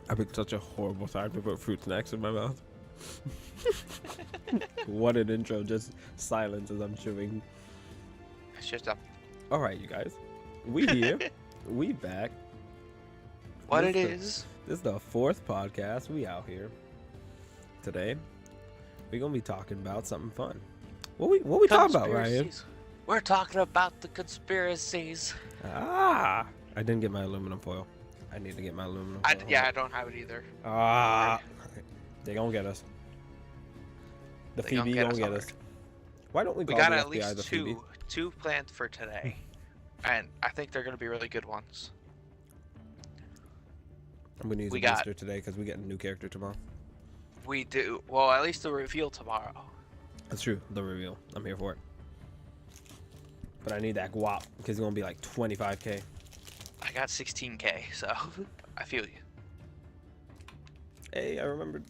I picked such a horrible time to put fruit snacks in my mouth. What an intro, just silence as I'm chewing. It's just a... Alright, you guys. We here. We back. What This it the- is. This is the fourth podcast. We out here. Today, we're going to be talking about something fun. What we talking about, Ryan? Conspiracies. We're talking about the conspiracies. Ah! I didn't get my aluminum foil. I need to get my aluminum foil. I don't have it either. Ah! They gonna get us. The They gonna Phoebe get gonna us get hard. us. Why don't we We call got the at FBI least the Phoebe? two planned for today. And I think they're going to be really good ones. I'm gonna use We a got- booster today because we get a new character tomorrow. We do. Well, at least the reveal tomorrow. That's true. The reveal. I'm here for it. But I need that guap because it's gonna be like 25k. I got 16k, so I feel you. Hey, I remembered.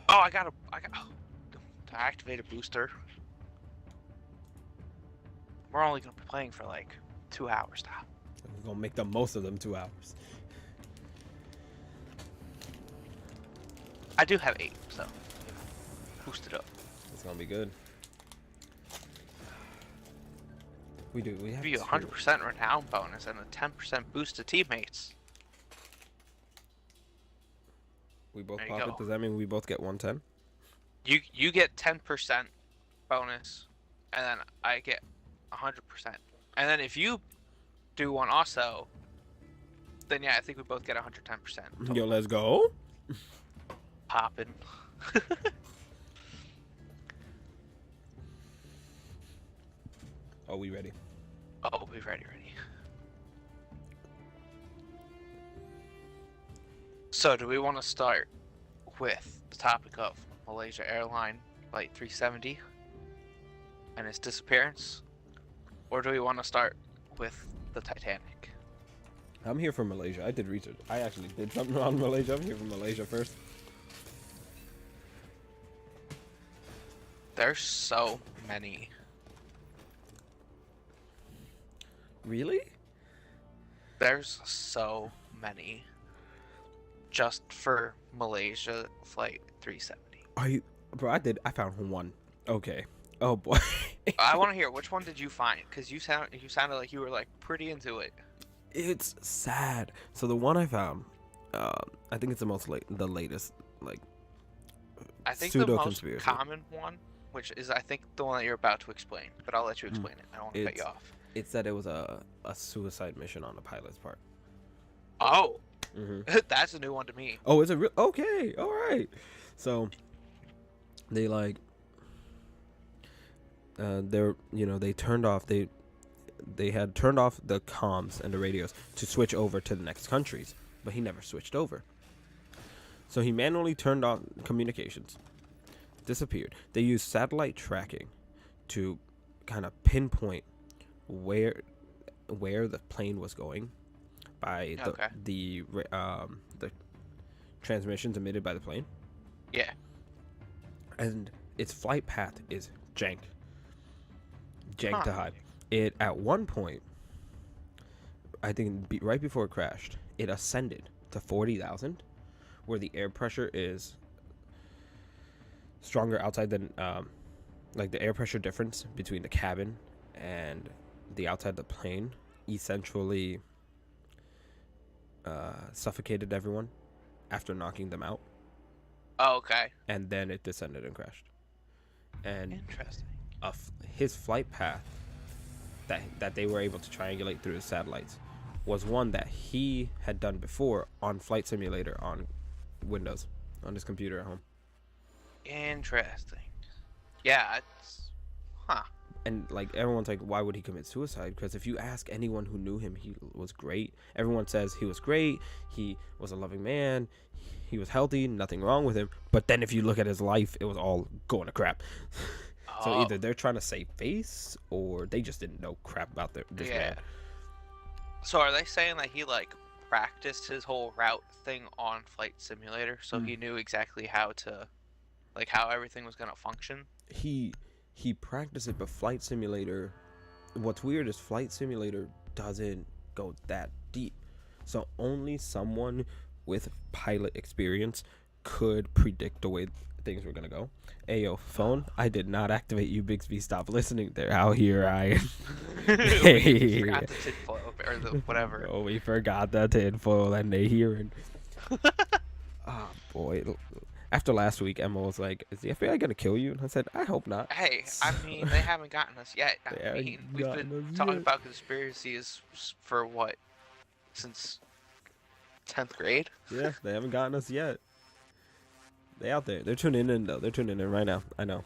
Oh, I got to activate a booster. We're only going to be playing for like 2 hours now. We're gonna make the most of them 2 hours. I do have 8, so boost it up. It's gonna be good. We do. We have Give you two. 100% renown bonus and a 10% boost to teammates. We both There you pop it. go. Does that mean we both get 110? You get 10% bonus, and then I get 100%. And then if you do one also, then yeah, I think we both get 110%. Yo, let's go. Popping. Oh, we ready? Oh, we're ready. So, do we want to start with the topic of Malaysia Airline Flight 370 and its disappearance? Or do we want to start with the Titanic? I'm here for Malaysia. I did research. I actually did something on Malaysia. I'm here for Malaysia first. There's so many. Really? There's so many. Just for Malaysia Flight 370. Are you, bro? I found one. Okay. Oh boy. I want to hear, which one did you find? Because you sounded like you were like pretty into it. It's sad. So the one I found, I think it's the latest, like, I think the most pseudo-conspiracy. common one, which is I think the one that you're about to explain, but I'll let you explain it. I don't want to cut you It's- off. It said it was a suicide mission on the pilot's part. Oh, hmm that's a new one to me. Oh, is it real? Okay, all right. So they like, they turned off they had turned off the comms and the radios to switch over to the next countries, but he never switched over. So he manually turned off communications, disappeared. They used satellite tracking to kind of pinpoint where the plane was going by Okay. the transmissions emitted by the plane, Yeah. and its flight path is jank to Huh. high. It at one point, I think right before it crashed, it ascended to 40,000, where the air pressure is stronger outside than like the air pressure difference between the cabin and the outside of the plane essentially suffocated everyone after knocking them out, Oh, okay. and then it descended and crashed. And Interesting. his flight path that they were able to triangulate through his satellites was one that he had done before on Flight Simulator on Windows, on his computer at home. Interesting. Yeah, it's... Huh. And like everyone's like, why would he commit suicide? Because if you ask anyone who knew him, he was great. Everyone says he was great. He was a loving man. He was healthy. Nothing wrong with him. But then if you look at his life, it was all going to crap. So Oh, either they're trying to save face, or they just didn't know crap about this yeah. man. So are they saying that he like practiced his whole route thing on Flight Simulator, so he knew exactly how everything was gonna function? He practiced it, but Flight Simulator, what's weird is Flight Simulator doesn't go that deep. So only someone with pilot experience could predict the way things were gonna go. Ayo, phone, I did not activate you, Bixby. Stop listening there. Out here, I. We forgot the tinfoil or the whatever. Oh, we forgot the tinfoil and they hearing. Oh boy. After last week, Emma was like, "Is the FBI gonna kill you?" And I said, "I hope not." Hey, I mean, they haven't gotten us yet. They I haven't mean, we've gotten been us talking yet. about conspiracies for what? Since 10th grade? Yeah, they haven't gotten us yet. They out there. They're tuning in though. They're tuning in right now. I know.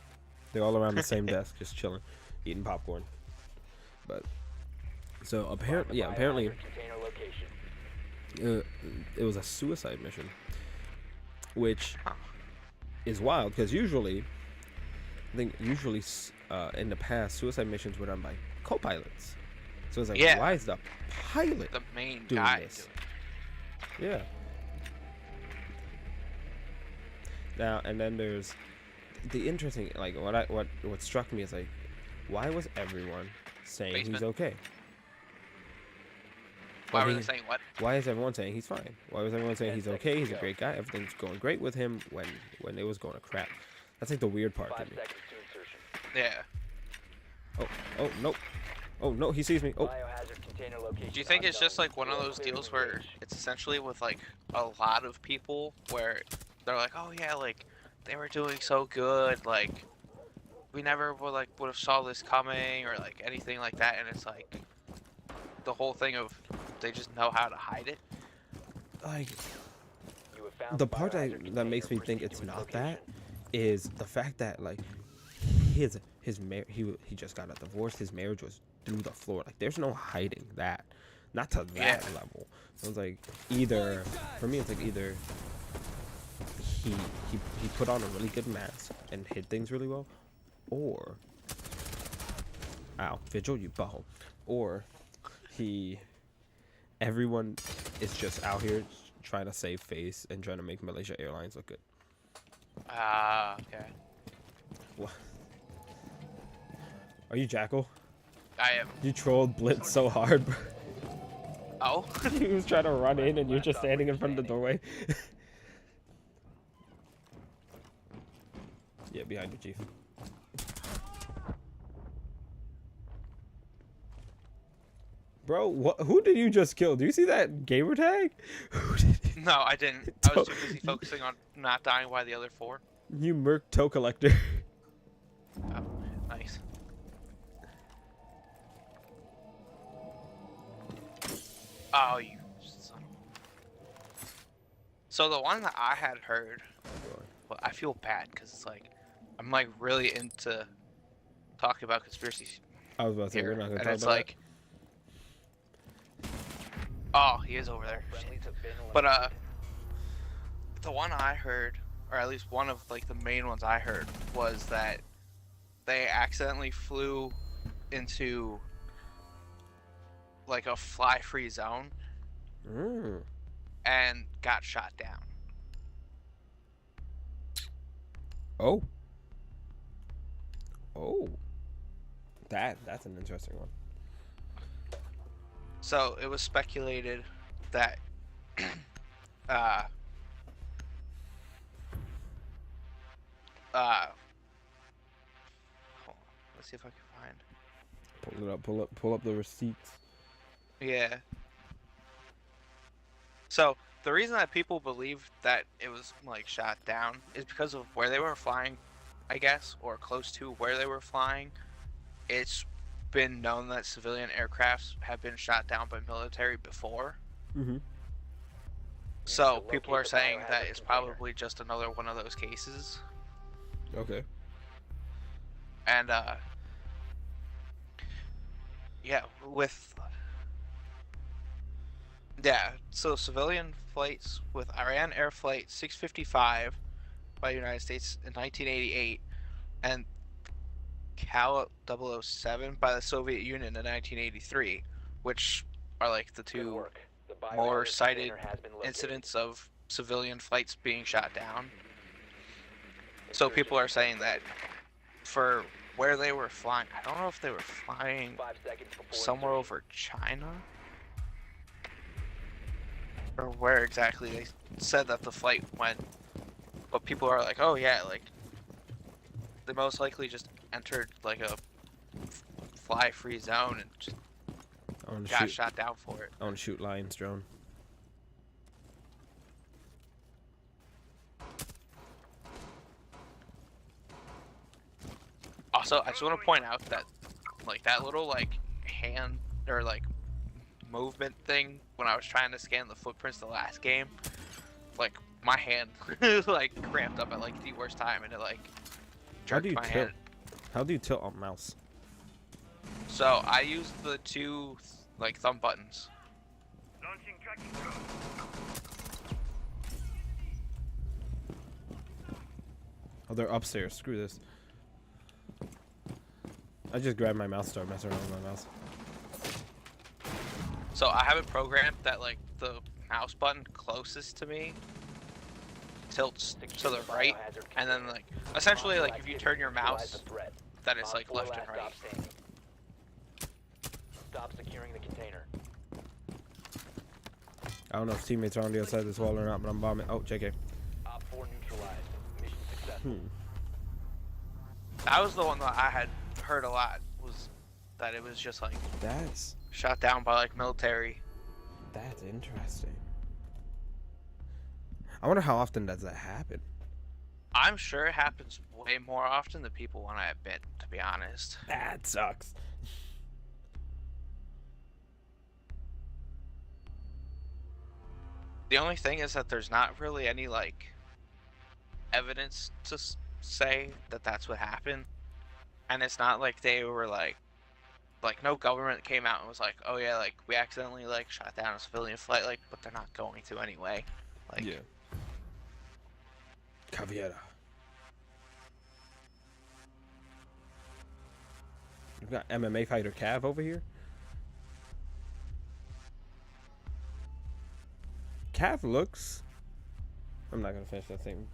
They're all around the same desk, just chilling, eating popcorn. But so apparently, it was a suicide mission, which is wild because usually in the past suicide missions were done by co-pilots. So it's like, Yeah. why is the pilot The main doing guy. this? Yeah. Now and then there's the interesting, like what struck me is like, why was everyone saying Basement. he's okay? Why When were he- they saying what? Why is everyone saying he's fine? Why was everyone saying he's okay? He's a great guy. Everything's going great with him when it was going to crap. That's like the weird part to me. Yeah. Oh no. Oh no, he sees me. Oh, Do you think it's just like one of those deals where it's essentially with like a lot of people where they're like, oh yeah, like they were doing so good, like we never would have saw this coming or like anything like that, and it's like the whole thing of they just know how to hide it. like the part that makes me think it's not that is the fact that like he just got a divorce. His marriage was through the floor. Like there's no hiding that, not to that level. So it's like either for me, it's like either he put on a really good mask and hid things really well, or Vigil, you butthole, or everyone is just out here trying to save face and trying to make Malaysia Airlines look good. Okay. What? Are you Jackal? I am. You trolled Blitz so hard, bro. Oh. He was trying to run in and you're just standing in front of the doorway. Yeah, behind you, Chief. Bro, who did you just kill? Do you see that gamer tag? No, I didn't. I was too busy focusing on not dying by the other 4. You merc toe collector. Oh, nice. Oh, you son of... So the one that I had heard, well, I feel bad because it's like, I'm like really into talking about conspiracies I was about to say, here, we're not going to and talk it's about like, oh, he is over there. But the one I heard, or at least one of like the main ones I heard, was that they accidentally flew into like a fly-free zone that. and got shot down. Oh. Oh. That's an interesting one. So it was speculated that hold on, let's see if I can find. Pull it up, pull up the receipts. Yeah. So the reason that people believe that it was like shot down is because of where they were flying, I guess, or close to where they were flying. It's been known that civilian aircrafts have been shot down by military before. Mm-hmm. So people are saying that it's probably just another one of those cases. Okay. And yeah, so civilian flights with Iran Air Flight 655 by the United States in 1988 and Cal 007 by the Soviet Union in 1983, which are like the two more cited incidents of civilian flights being shot down. So people are saying that for where they were flying, I don't know if they were flying somewhere over China. or where exactly they said that the flight went, but people are like, oh yeah, like they most likely just entered like a fly-free zone and just I want to got shoot. shot down for it. I want to shoot Lion's drone. Also, I just want to point out that like that little like hand or like movement thing when I was trying to scan the footprints the last game, like my hand like cramped up at like the worst time and it like How do jerked you my tilt? hand. How do you tilt on mouse? So I used the two like thumb buttons. Launching tracking drone. Oh, they're upstairs. Screw this. I just grabbed my mouse, start messing around with my mouse. So I have it programmed that like the mouse button closest to me tilts to the right, and then like essentially like if you turn your mouse, then it's like left and right. Stop securing the container. I don't know if teammates are on the other side of this wall or not, but I'm bombing. Oh, JK. Op 4 neutralized. Mission successful. That was the one that I had heard a lot, was that it was just like That's shot down by like military. interesting. I wonder how often does that happen? I'm sure it happens way more often than people want to admit, to be honest. That sucks. The only thing is that there's not really any like evidence to say that that's what happened, and it's not like they were like no government came out and was like, oh yeah, like we accidentally like shot down a civilian flight, like, but they're not going to anyway. Like, Yeah. Caviera. We've got MMA fighter Cav over here. Cav looks. I'm not gonna finish that thing.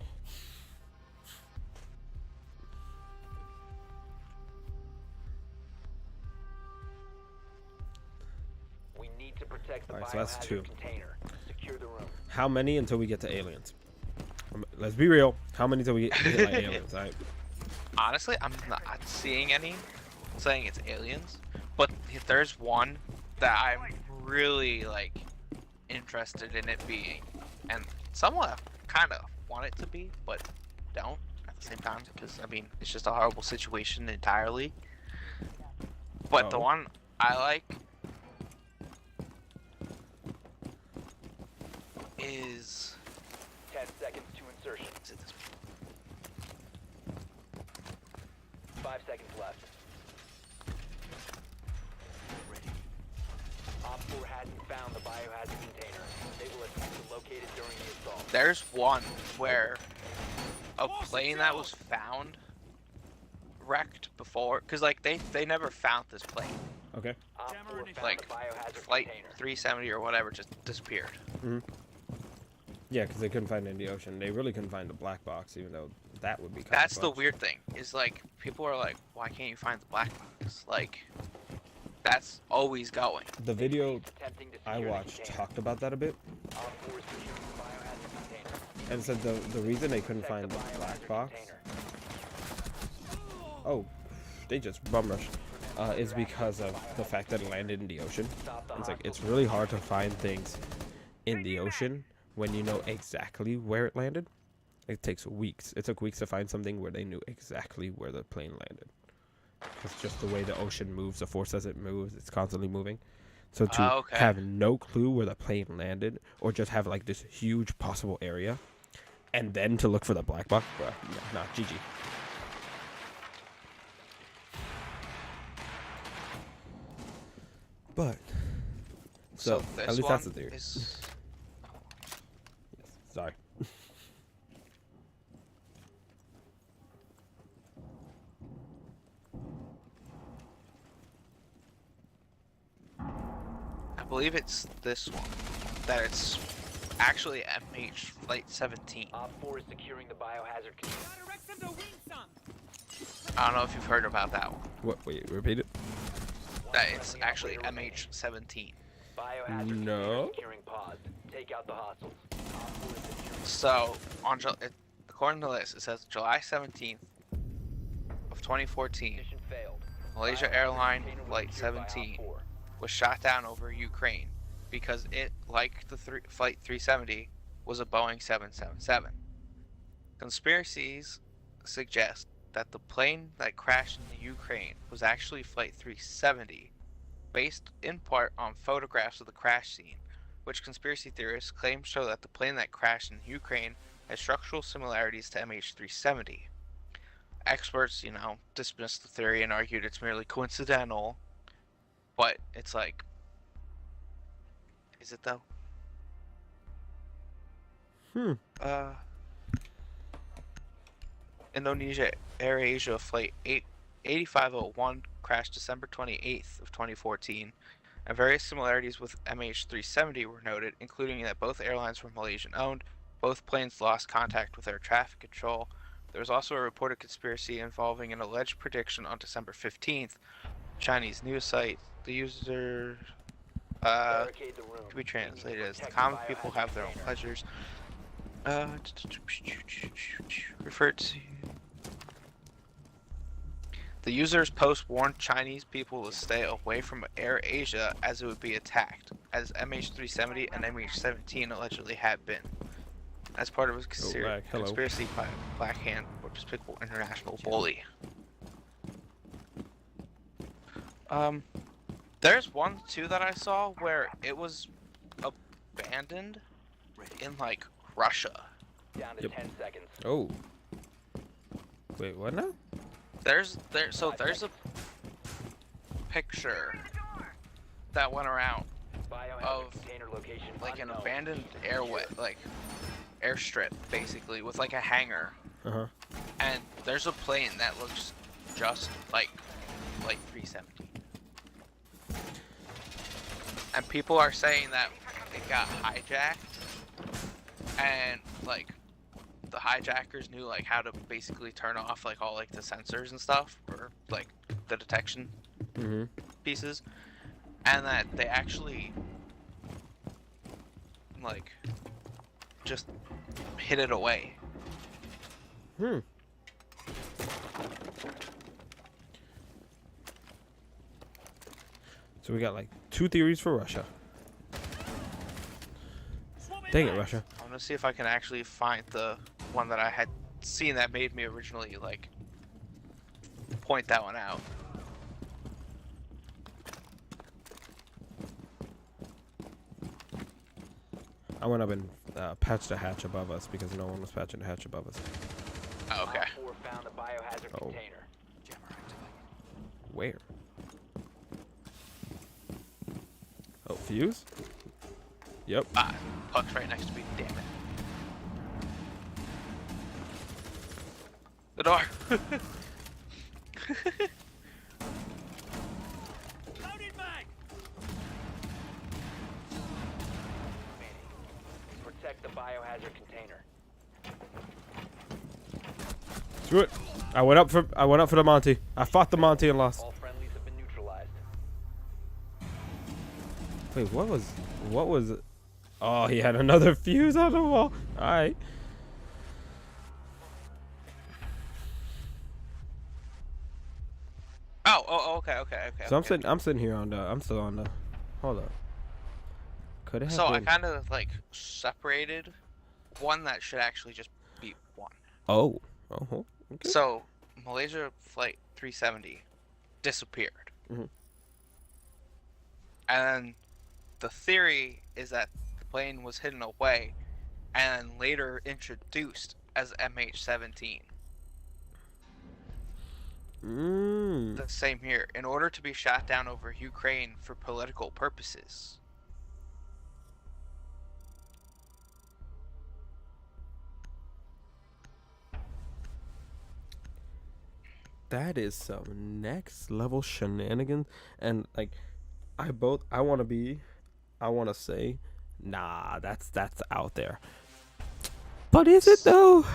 We need to protect the Alright, so that's biohazard 2. container. Secure the room. How many until we get to aliens? Let's be real. How many until we hit like aliens? Alright. honestly, I'm not seeing any saying it's aliens, but if there's one that I'm really like interested in it being, and somewhat kind of want it to be, but don't at the same time, because I mean it's just a horrible situation entirely. But the Oh. one I like is 10 seconds to insertion. 5 seconds left. Op 4 hasn't found the biohazard container. They will attempt to locate it during the assault. There's one where a plane that was found wrecked before, because like they never found this plane. Okay. Op 4 found Like, the biohazard Flight container. 370 or whatever just disappeared. Yeah, because they couldn't find it in the ocean. They really couldn't find the black box, even though that would be kind That's of the weird thing, is like people are like, why can't you find the black box? Like, that's always going. The video Attempting to I secure the watched container. talked about that a bit, Op 4 is securing the biohazard container. and said the reason they couldn't Protect find the biohazard black box, container. oh, they just bum rushed, is because of the fact that it landed in the ocean. Stop the It's like hostile it's really hard to find things in the ocean when you know exactly where it landed. It takes weeks. It took weeks to find something where they knew exactly where the plane landed. It's just the way the ocean moves, the force as it moves, it's constantly moving. So to Okay. have no clue where the plane landed, or just have like this huge possible area, and then to look for the black box, bruh, nah, GG. But so this at least one that's the theory. is Sorry. I believe it's this one, that it's actually MH Flight 17. Op 4 is securing the biohazard container. I don't know if you've heard about that one. What? Wait, repeat it. That it's actually MH 17. Biohazard No. container securing pod. take out the hostiles. Op 4 is securing. So, according to this, it says July 17th of 2014, Mission failed. Malaysia Biohazard Airline container was Flight secured by Op 17 4. was shot down over Ukraine because it, like the Flight 370, was a Boeing 777. Conspiracies suggest that the plane that crashed in the Ukraine was actually Flight 370, based in part on photographs of the crash scene, which conspiracy theorists claim show that the plane that crashed in Ukraine has structural similarities to MH370. Experts, dismissed the theory and argued it's merely coincidental, but it's like, is it though? Indonesia AirAsia Flight 8501 crashed December 28th of 2014, and various similarities with MH370 were noted, including that both airlines were Malaysian-owned, both planes lost contact with air traffic control. There was also a reported conspiracy involving an alleged prediction on December 15th. Chinese news site, the user Barricade the room. to be translated as the Protect common the people biohazard have their own container. pleasures. Referred to. The user's post warned Chinese people to stay away from AirAsia as it would be attacked, as MH370 and MH17 allegedly had been. As part of a Hello. conspiracy by Black Hand or Despicable International Bully. There's one too that I saw where it was abandoned in like Russia. Down to Yep. 10 seconds. Oh. Wait, what now? There's a picture that went around Biohazard of, container location like an unknown. abandoned airstrip basically with like a hangar, Uh-huh. and there's a plane that looks just like 370. And people are saying that it got hijacked, and like the hijackers knew like how to basically turn off like all like the sensors and stuff, or like the detection Mm-hmm. pieces, and that they actually like just hid it away. Hmm. So we got like 2 theories for Russia. Dang it, Russia. I'm gonna see if I can actually find the one that I had seen that made me originally like point that one out. I went up and patched a hatch above us because no one was patching a hatch above us. Oh, okay. Op 4 found the biohazard Oh. container. Where? Oh, fuse? Yep. Ah, Puck's right next to me. Damn it. The door. Protect the biohazard container. Screw it. I went up for the Monty. I fought the Monty and lost. All friendlies have been neutralized. Wait, what was it? Oh, he had another fuse on the wall. Alright. Oh, okay. So okay. I'm sitting here on the I'm still on the hold up. Could it have So I been kind of like separated one that should actually just be one. Oh. Okay. So Malaysia Flight 370 disappeared. Mhm. And the theory is that the plane was hidden away and later introduced as MH17. The same here, in order to be shot down over Ukraine for political purposes. That is some next level shenanigans, and like I want to say nah, that's out there, but is it though?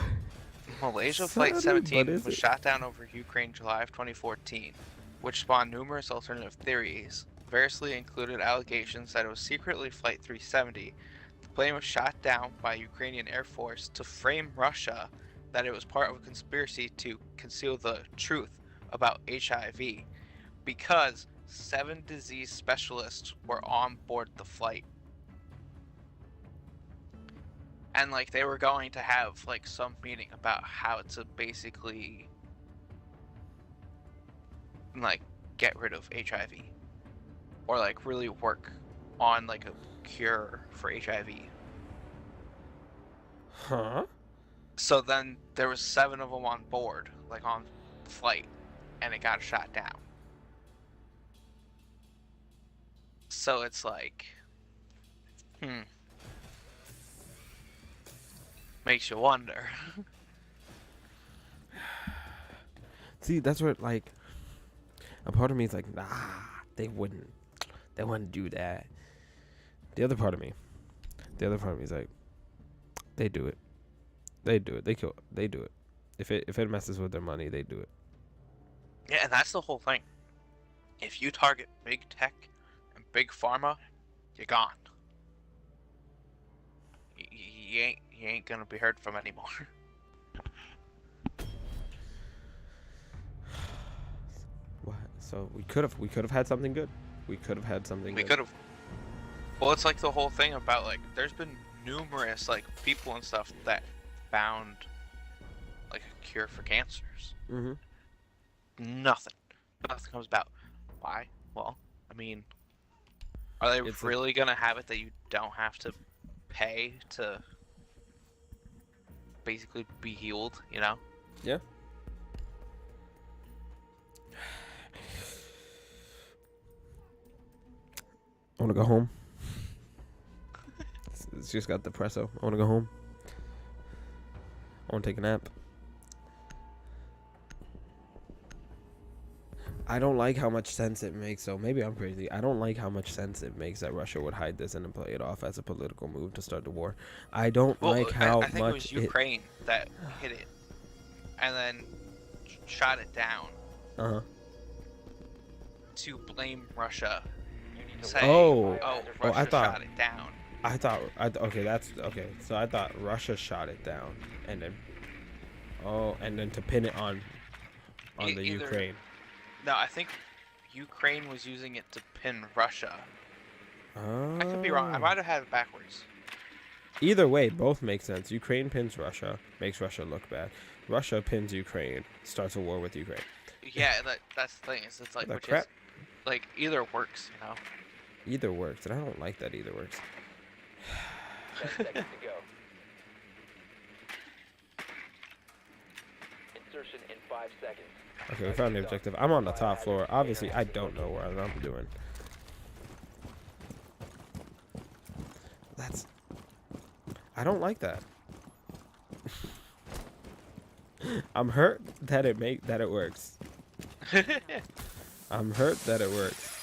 Malaysia Sonny, Flight but 17 is was it? shot down over Ukraine July of 2014, which spawned numerous alternative theories. Variously included allegations that it was secretly Flight 370. The plane was shot down by Ukrainian Air Force to frame Russia that it was part of a conspiracy to conceal the truth about HIV because 7 disease specialists were on board the flight. And like they were going to have like some meeting about how to basically like get rid of HIV or like really work on like a cure for HIV. Huh? So then there was 7 of them on board, like on the flight, and it got shot down. So it's like, makes you wonder. See, that's what, like, a part of me is like, nah, they wouldn't do that. The other part of me is like, they do it. They do it. They do it. If it messes with their money, they do it. Yeah, and that's the whole thing. If you target big tech and big pharma, you're gone. You ain't gonna be heard from anymore. What? So we could have had something good. We could have had something. We good. could have. Well, it's like the whole thing about like there's been numerous like people and stuff that found like a cure for cancers. Nothing comes about. Why? Well, I mean, are they really gonna have it that you don't have to pay to basically be healed? You know? Yeah. I want to go home. It's just got depresso. I want to go home. I want to take a nap. I don't like how much sense it makes, so maybe I'm crazy. I don't like how much sense it makes that Russia would hide this and then play it off as a political move to start the war. I don't like how I think much it was Ukraine that hit it and then shot it down to blame Russia. Saying, Russia I thought shot it down. Okay. So I thought Russia shot it down, and then to pin it on the Ukraine. No, I think Ukraine was using it to pin Russia. I could be wrong. I might have had it backwards. Either way, both make sense. Ukraine pins Russia, makes Russia look bad. Russia pins Ukraine, starts a war with Ukraine. Yeah, that's the thing. It's like which crap. is like either works, you know. Either works, and I don't like that either works. 10 seconds to go. Insertion in 5 seconds. Okay, we found the objective. I'm on the top floor. Obviously, I don't know what I'm doing. I don't like that. I'm hurt that it works. I'm hurt that it works.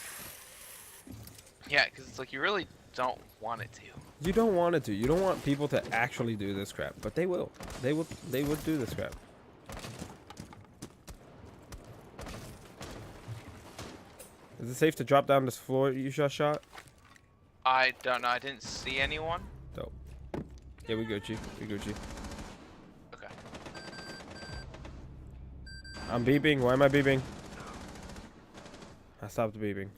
Yeah, because it's like you really don't want it to. You don't want it to. You don't want people to actually do this crap, but they will. They would do this crap. Is it safe to drop down this floor you just shot? I don't know. I didn't see anyone. Dope. Yeah, we Gucci. We Gucci. Okay. I'm beeping. Why am I beeping? I stopped beeping.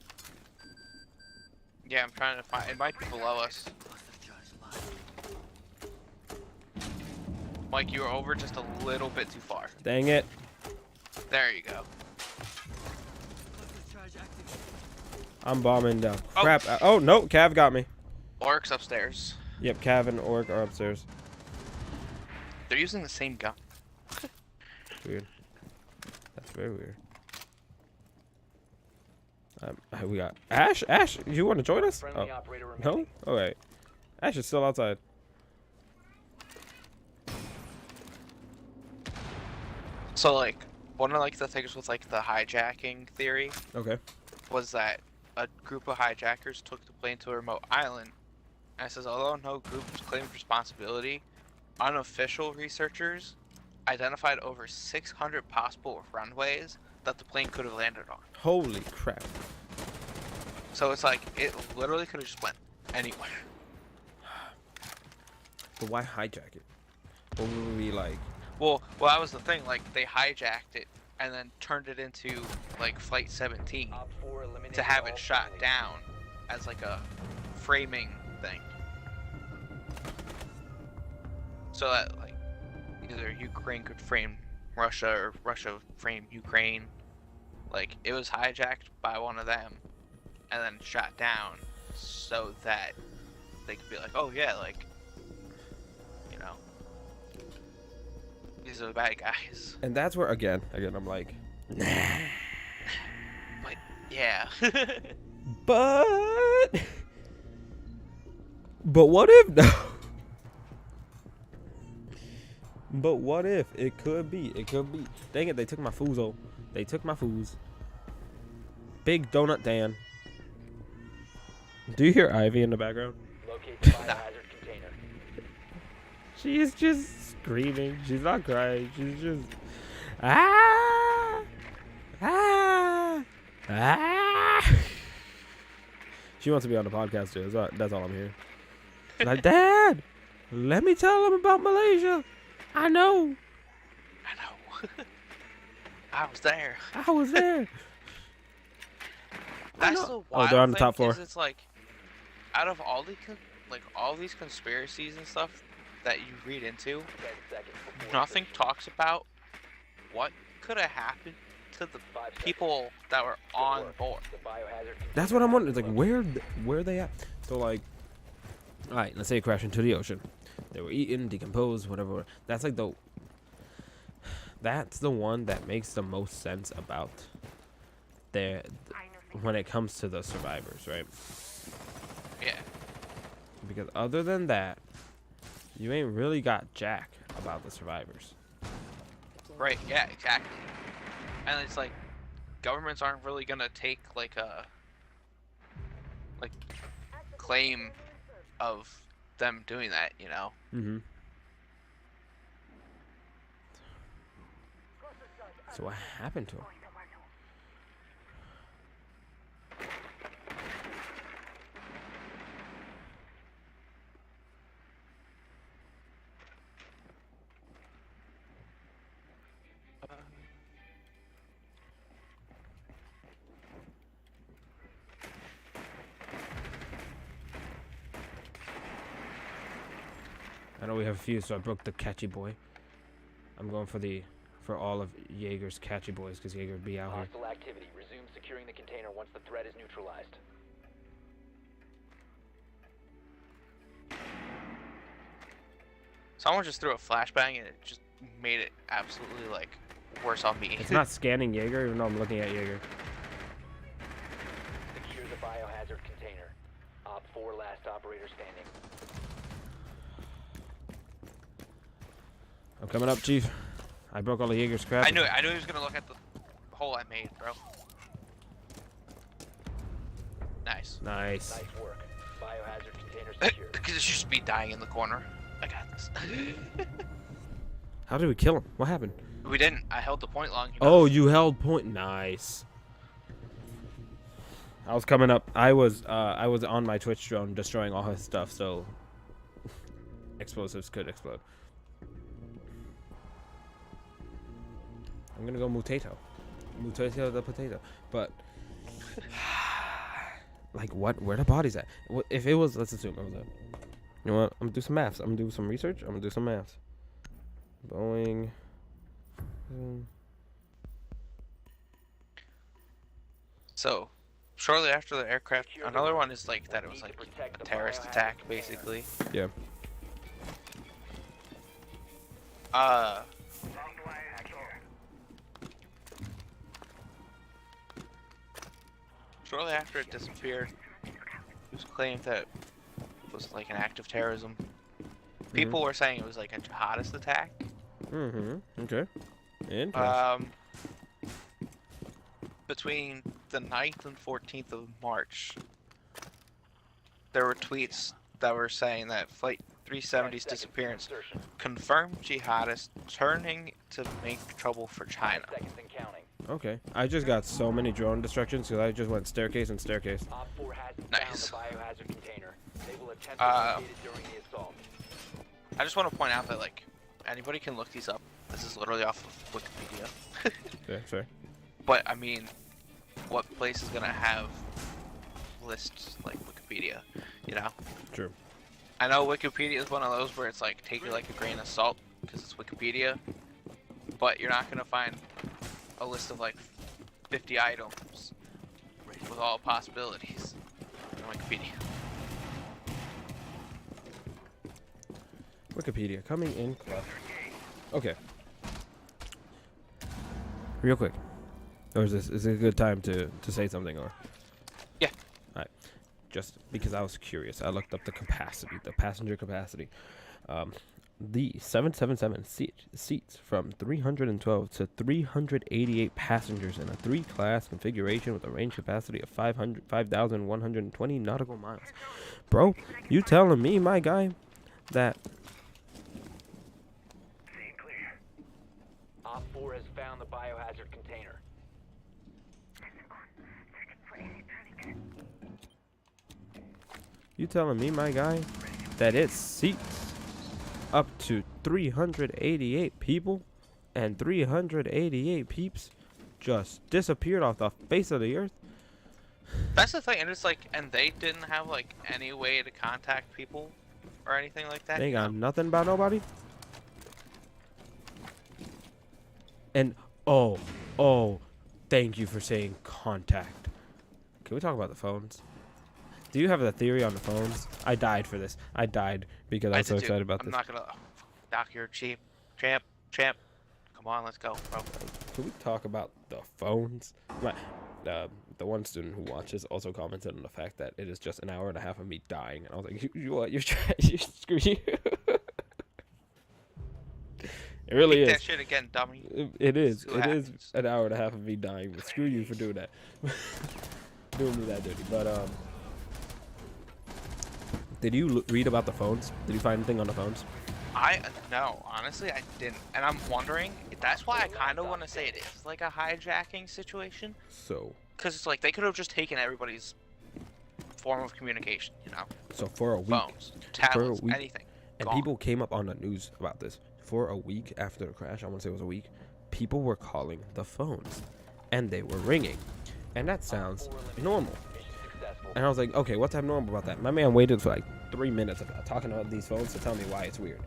Yeah, I'm trying to find. It might be below us. Mike, you were over just a little bit too far. Dang it. There you go. I'm bombing the crap out. Oh, no. Cav got me. Orc's upstairs. Yep, Cav and Orc are upstairs. They're using the same gun. Weird. That's very weird. We got Ash. Ash, you want to join us? Friendly Oh, operator no? remaining. All right. Ash is still outside. So like, one of like the things with like the hijacking theory Okay. was that a group of hijackers took the plane to a remote island. And it says, although no groups claimed responsibility, unofficial researchers identified over 600 possible runways that the plane could have landed on. Holy crap. So it's like, it literally could have just went anywhere. But why hijack it? What would we like? Well, that was the thing. Like they hijacked it and then turned it into like Flight 17 Op 4 eliminated to have all it shot friendlies. down as like a framing thing. So that like either Ukraine could frame Russia or Russia frame Ukraine. Like it was hijacked by one of them and then shot down so that they could be like, oh yeah, like, you know, these are the bad guys. And that's where again I'm like, nah. But yeah. But what if no? But what if it could be? It could be. Dang it! They took my foozle. They took my foos. Big Donut Dan. Do you hear Ivy in the background? Locate the biohazard container. She is just screaming. She's not crying. She's just ah ah ah. She wants to be on the podcast too. That's all I'm hearing. She's like, Dad, let me tell him about Malaysia. I know. I was there. I was there. I That's know. the Oh, wild they're on the thing top floor. is it's like, out of all the all these conspiracies and stuff that you read into, 10 seconds before nothing insertion. talks about what could have happened to the 5 seconds. people that were Good on work. board. The biohazard That's what I'm wondering. It's like where are they at? So like, all right, let's say it crashed into the ocean. They were eaten, decomposed, whatever. That's like that's the one that makes the most sense about when it comes to the survivors, right? Yeah. Because other than that, you ain't really got jack about the survivors. Right. Yeah. Exactly. And it's like, governments aren't really gonna take like a claim of them doing that, you know. Mm-hmm. So what happened to him? I know we have a few, so I broke the catchy boy. I'm going for all of Jaeger's catchy boys, because Jaeger be out here. Hostile activity. Resume securing the container once the threat is neutralized. Someone just threw a flashbang and it just made it absolutely like worse on me. It's not scanning Jaeger, even though I'm looking at Jaeger. Secure the biohazard container. Op 4 last operator standing. I'm coming up, Chief. I broke all of Jaeger's crap. I knew it. I knew he was gonna look at the hole I made, bro. Nice. Nice. Nice work. Biohazard container secured. Because it's just me dying in the corner. I got this. How did we kill him? What happened? We didn't. I held the point long enough. Oh, you held point. Nice. I was coming up. I was on my Twitch drone destroying all his stuff, so explosives could explode. I'm gonna go mutato the potato, but like what? Where the body's at? If it was, let's assume it was a. You know what? I'm gonna do some maths. I'm gonna do some research. I'm gonna do some maths. Boeing. So, shortly after the aircraft, another one is like that it was like a terrorist attack, basically. Yeah. Shortly after it disappeared, it was claimed that it was like an act of terrorism. People were saying it was like a jihadist attack. Mm-hmm. Okay. Interesting. Between the 9th and 14th of March, there were tweets that were saying that Flight 370's disappearance confirmed jihadists turning to make trouble for 5 China. seconds and counting. Okay. I just got so many drone destructions because I just went staircase and staircase. Op 4 has Nice. found the biohazard container. They will attempt to locate it during the assault. I just want to point out that like anybody can look these up. This is literally off of Wikipedia. Yeah, fair. But I mean, what place is gonna have lists like Wikipedia? You know. True. I know Wikipedia is one of those where it's like take it like a grain of salt because it's Wikipedia, but you're not gonna find a list of like 50 items with all possibilities on Wikipedia. Wikipedia coming in clutch. Okay. Real quick. Or is it a good time to say something or? Yeah. Alright. Just because I was curious, I looked up the capacity, the passenger capacity. The 777 seats from 312 to 388 passengers in a 3-class configuration with a range capacity of 5,120 nautical miles. Bro, you telling me, my guy, that Op 4 has found the biohazard container. you telling me, my guy, that it seats up to 388 people and 388 peeps just disappeared off the face of the earth? That's the thing, and it's like, and they didn't have like any way to contact people or anything like that. They ain't you got know? nothing about nobody. And oh, thank you for saying contact. Can we talk about the phones? Do you have a theory on the phones? I died for this. I died because I was so did too. excited about I'm this. not gonna. Doc, you're cheap. Champ. Come on, let's go, bro. Can we talk about the phones? The one student who watches also commented on the fact that it is just an hour and a half of me dying, and I was like, "You what? You're trying? Screw you." It really Eat is. that shit again, dummy. It is. See what It is happens. an hour and a half of me dying, but screw you for doing that. Doing me that dirty. But did you read about the phones? Did you find anything on the phones? No, honestly, I didn't, and I'm wondering. That's why I kind of want to say it is like a hijacking situation, So because it's like they could have just taken everybody's form of communication, you know, for a week, phones, tablets, week. anything. and Gone. people came up on the news about this. For a week after the crash, I want to say it was a week, people were calling the phones, and they were ringing, and that sounds normal. Successful. And I was like, okay, what's abnormal about that? My man waited for like 3 minutes of talking about these phones to tell me why it's weird.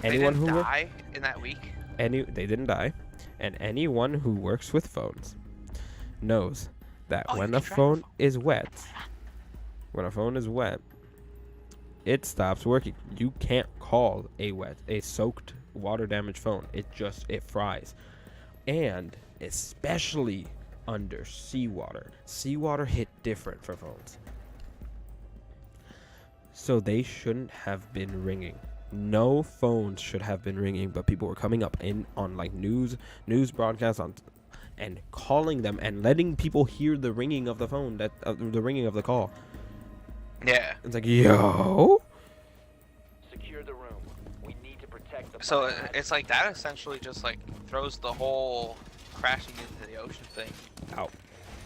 They Anyone didn't who die in that week. they didn't die, and anyone who works with phones knows that Oh, when you a can track phone the is wet, it stops working. You can't call a soaked, water damaged phone. It fries. And especially under seawater. Seawater hit different for phones. So they shouldn't have been ringing. No phones should have been ringing, but people were coming up on like news broadcasts and calling them and letting people hear the ringing of the phone, the ringing of the call. Yeah. It's like, yo. Secure the room. We need to protect the So biohazard it's like that essentially just like throws the whole crashing into the ocean thing Out.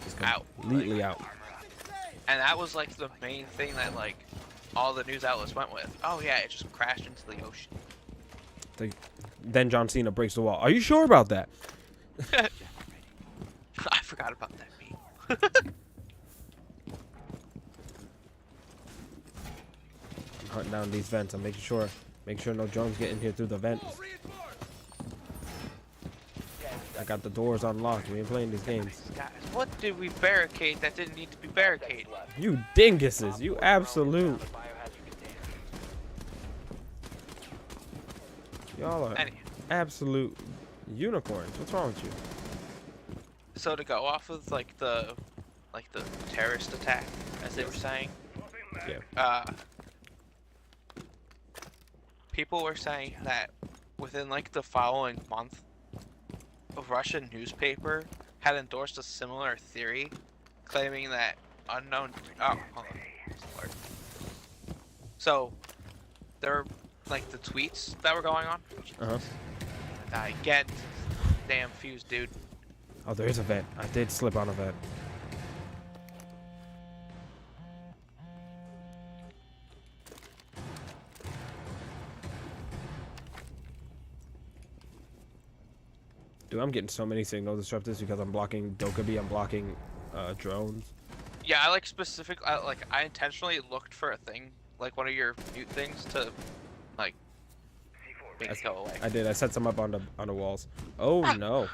It's out. completely out. And that was like the main thing that like all the news outlets went with. Oh yeah, it just crashed into the ocean. Then John Cena breaks the wall. Are you sure about that? I forgot about that meme. I'm hunting down these vents. I'm making sure no drones get in here through the vents. I got the doors unlocked. We ain't playing these games. Guys, what did we barricade that didn't need to be barricaded? left. You dinguses. You absolute. The biohazard container. Y'all are Any- absolute unicorns. What's wrong with you? So to go off of like the terrorist attack, as they were saying, Yeah. people were saying that within like the following month, a Russian newspaper had endorsed a similar theory, claiming that unknown. Oh, hold on. Lord. So there were like the tweets that were going on. Uh-huh. I get damn fuse, dude. Oh, there is a vent. I did slip on a vent. Dude, I'm getting so many signal disruptors because I'm blocking Dokkaebi, I'm blocking drones. Yeah, I like specific. I intentionally looked for a thing, like one of your mute things, to like make it go away. I did. I set some up on the walls. Oh no.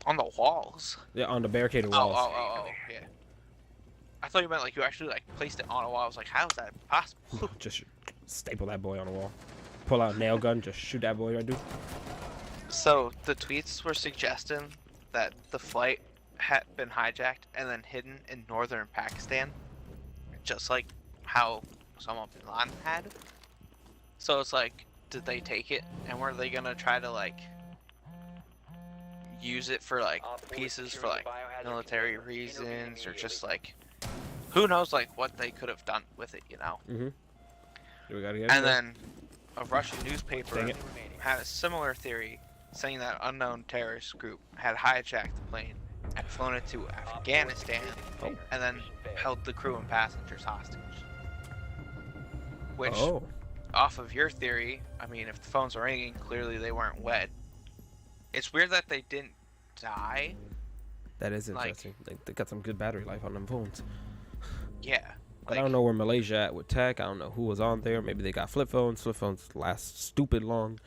On the walls. Yeah, on the barricaded Oh, walls. oh, yeah. I thought you meant like you actually like placed it on a wall. I was like, how is that possible? Just staple that boy on the wall. Pull out a nail gun, just shoot that boy right dude. So the tweets were suggesting that the flight had been hijacked and then hidden in northern Pakistan, just like how Osama bin Laden had. So it's like, did they take it and were they gonna try to like use it for like pieces for like military reasons or just like who knows like what they could have done with it, you know? Mm-hmm. We gotta get And then a Russian newspaper Dang it. had a similar theory, saying that unknown terrorist group had hijacked the plane and flown it to Afghanistan, and then held the crew and passengers hostage. Which, Oh. off of your theory, I mean, if the phones were ringing, clearly they weren't wet. It's weird that they didn't die. That is like- interesting. They got some good battery life on them phones. Yeah. But I don't know where Malaysia at with tech. I don't know who was on there. Maybe they got flip phones. Flip phones last stupid long.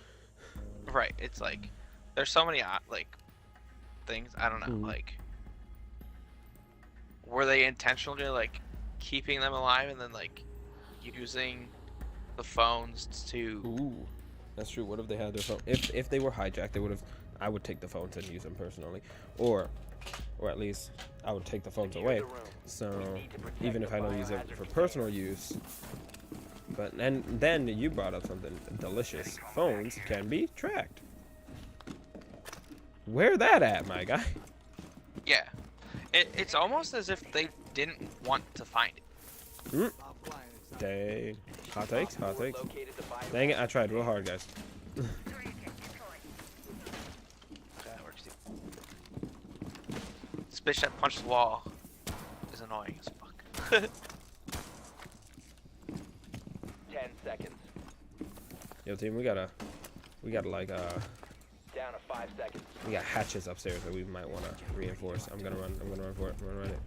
Right. It's like there's so many like things. I don't know. Mhm. Like, were they intentionally like keeping them alive and then like using the phones to? Ooh, that's true. What if they had their phone? If they were hijacked, they would have. I would take the phones and use them personally, or at least I would take the phones away. So even if I don't use it for personal use. But and then you brought up something delicious. Phones can be tracked. Where that at, my guy? Yeah. It's almost as if they didn't want to find it. Dang. Hot takes, hot takes. Dang it, I tried real hard, guys. Okay, that works too. This bitch that punched the wall is annoying as fuck. 10 seconds. Yo, team, we gotta like Down to 5 seconds. we got hatches upstairs that we might want to reinforce. I'm gonna run for it. I'm gonna run it.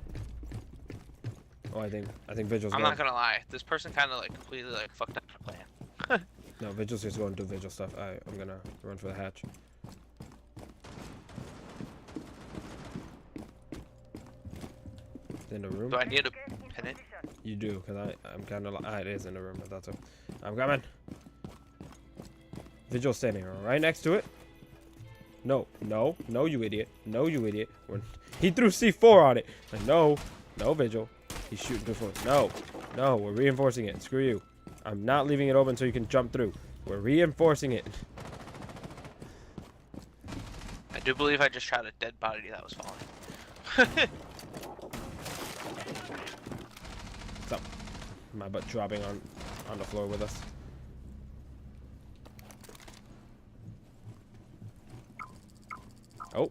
Oh, I think Vigil's I'm going. not gonna lie, this person kind of like completely like fucked up the plan. No, Vigil's just going to do Vigil stuff. I'm gonna run for the hatch. It's in the room. Do I need to pin it? You do, because I'm kind of it is in the room, but that's okay. I'm coming. Vigil's standing right next to it. No, you idiot. No, you idiot. He threw C4 on it. Like, no, Vigil. He's shooting through force. No, we're reinforcing it. Screw you. I'm not leaving it open so you can jump through. We're reinforcing it. I do believe I just shot a dead body that was falling. What's up? My butt dropping on the floor with us. Oh.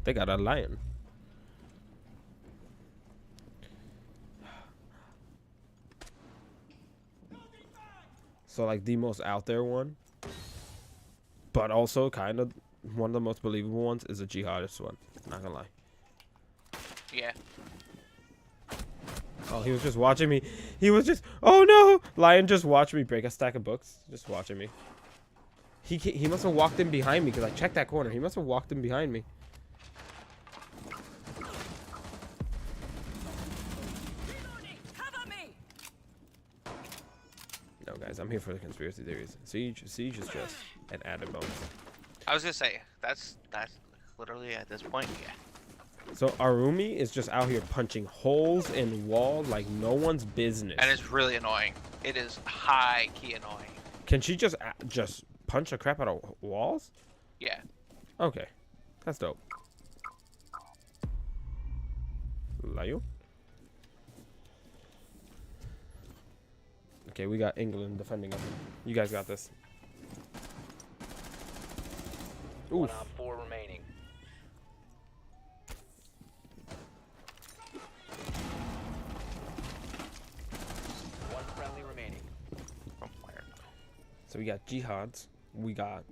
They got a lion. So like the most out there one, but also kind of one of the most believable ones is a jihadist one. Not gonna lie. Yeah. Oh, he was just watching me. He was just, oh no! Lion just watched me break a stack of books. Just watching me. He must have walked in behind me because I checked that corner. He must have walked in behind me. No, guys, I'm here for the conspiracy theories. Siege is just an added bonus. I was gonna say that's literally at this point, yeah. So Arumi is just out here punching holes in walls like no one's business. And it's really annoying. It is high key annoying. Can she just punch the crap out of walls? Yeah. Okay, that's dope. Lion. Okay, we got England defending us. You guys got this. Oof. 1 op 4 remaining. One friendly remaining. From where? So we got jihads. We got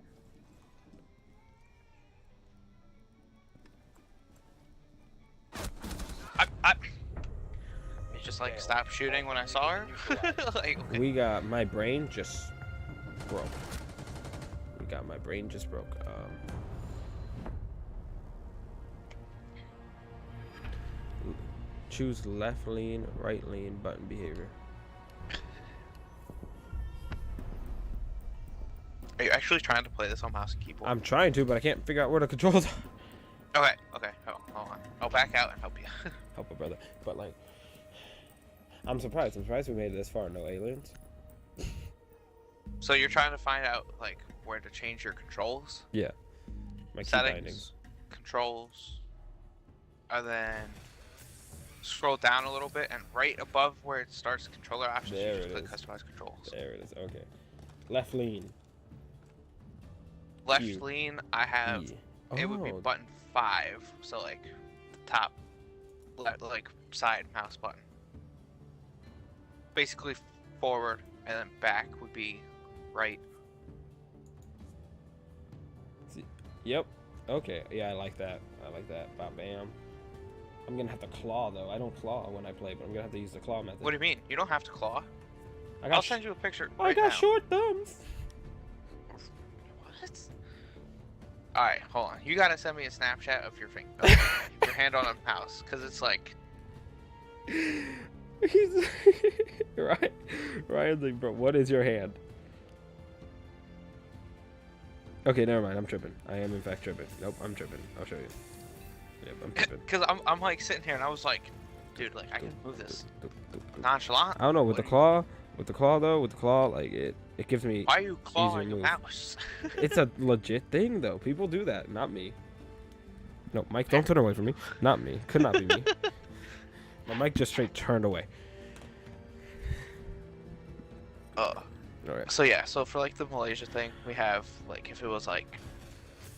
just like stopped shooting when I saw her. Like, okay. We got my brain just broke. We got my brain just broke. Choose left lean, right lean, button behavior. Are you actually trying to play this on mouse and keyboard? I'm trying to, but I can't figure out where the controls are. Okay. Hold on. I'll back out and help you. Help a brother. But like, I'm surprised. I'm surprised we made it this far. No aliens. So you're trying to find out like where to change your controls? Yeah. My key Settings, bindings. controls, and then scroll down a little bit, and right above where it starts controller options, There you just it click is. customize controls. There it is. Okay. Left lean. Left Q. lean, I have E. it would be Oh, button 5, so like the top like side mouse button. Basically forward, and then back would be right. Yep. Okay. Yeah, I like that. I like that. Bam, bam. I'm gonna have to claw though. I don't claw when I play, but I'm gonna have to use the claw method. What do you mean? You don't have to claw. I'll send you a picture. I Right got now. short thumbs. What? Alright, hold on. You gotta send me a Snapchat of your finger, your hand on a mouse, because it's like. He's right. Ryan's like, bro, what is your hand? Okay, never mind. I'm tripping. I am in fact tripping. Nope, I'm tripping. I'll show you. Yep, I'm tripping. Because I'm like sitting here and I was like, dude, like I can move this nonchalant. I don't know with the claw. With the claw though, with the claw, like it gives me. Why are you clawing a move. mouse? It's a legit thing though. People do that, not me. No, Mike, don't turn away from me. Not me. Could not be me. My mic just straight turned away. Alright. So yeah, so for like the Malaysia thing, we have like if it was like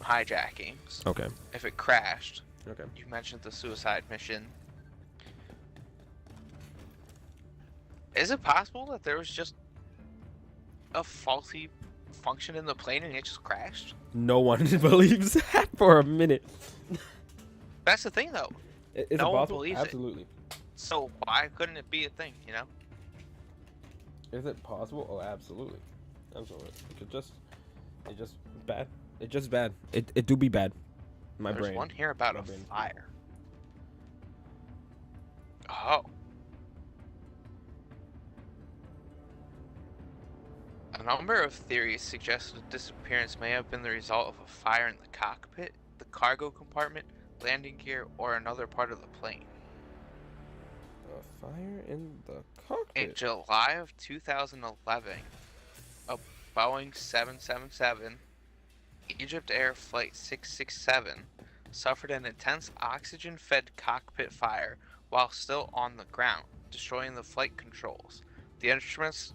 hijackings, Okay. if it crashed, Okay. you mentioned the suicide mission. Is it possible that there was just a faulty function in the plane and it just crashed? No one believes that for a minute. That's the thing though. Is it No one possible? believes it. Absolutely. So why couldn't it be a thing, you know? Is it possible? Oh, absolutely. Absolutely. It just bad. It just bad. It do be bad. My There's brain. one here about My a brain. fire. Oh. A number of theories suggest the disappearance may have been the result of a fire in the cockpit, the cargo compartment, landing gear, or another part of the plane. A fire in the In cockpit. July of 2011, a Boeing 777 Egypt Air Flight 667 suffered an intense oxygen-fed cockpit fire while still on the ground, destroying the flight controls, the instruments,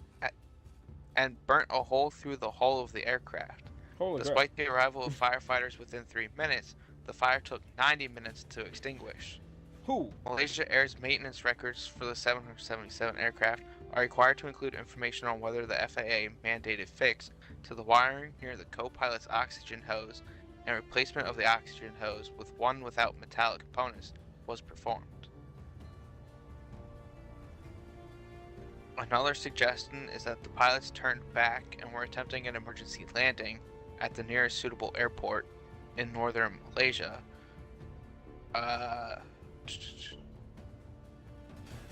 and burnt a hole through the hull of the aircraft. Holy crap. Despite the arrival of firefighters within 3 minutes, the fire took 90 minutes to extinguish. Who? Malaysia Air's maintenance records for the 777 aircraft are required to include information on whether the FAA mandated fix to the wiring near the co-pilot's oxygen hose and replacement of the oxygen hose with one without metallic components was performed. Another suggestion is that the pilots turned back and were attempting an emergency landing at the nearest suitable airport in northern Malaysia.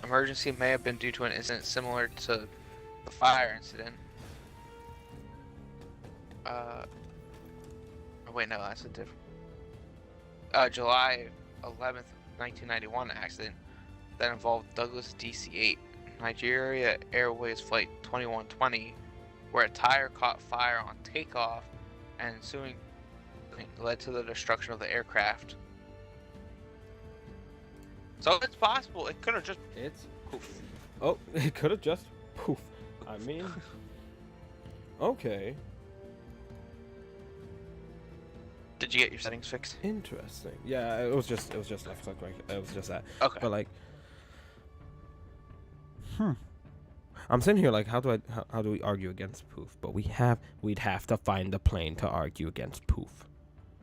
Emergency may have been due to an incident similar to the fire incident. Oh, wait, no, that's a different. July 11th, 1991 accident that involved Douglas DC-8, Nigeria Airways Flight 2120, where a tire caught fire on takeoff and ensuing led to the destruction of the aircraft. So it's possible it could have just It's poof. Oh, it could have just poof. I mean, okay, Did you get your settings fixed? interesting. Yeah, it was just left click, right? It was just that. Okay. But like, I'm sitting here like, how do we argue against poof? But we'd have to find the plane to argue against poof.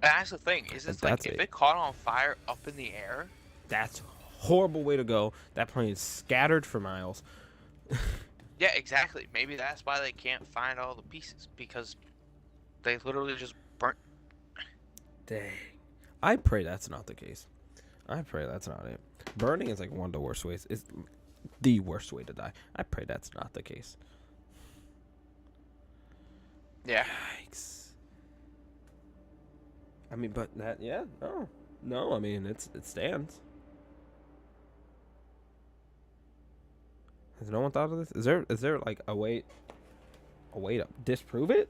And that's the thing, is it's like That's if it. it caught on fire up in the air, That's horrible way to go. That plane's scattered for miles. Yeah, exactly. Maybe that's why they can't find all the pieces, because they literally just burnt. Dang. I pray that's not the case. I pray that's not it. Burning is like one of the worst ways. It's the worst way to die. I pray that's not the case. Yeah. Yikes. I mean, but that, yeah, no. I mean, it stands. Has no one thought of this? Is there like a way to disprove it?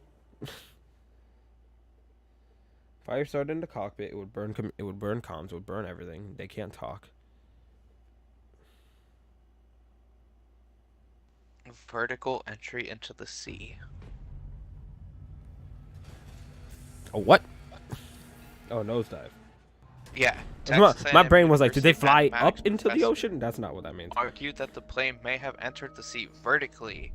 Fire started in the cockpit. It would burn. It would burn comms. It would burn everything. They can't talk. Vertical entry into the sea. A what? Oh, nosedive. Yeah. My brain was like, did they fly mathematics up into the professor ocean? That's not what that means. argued that the plane may have entered the sea vertically.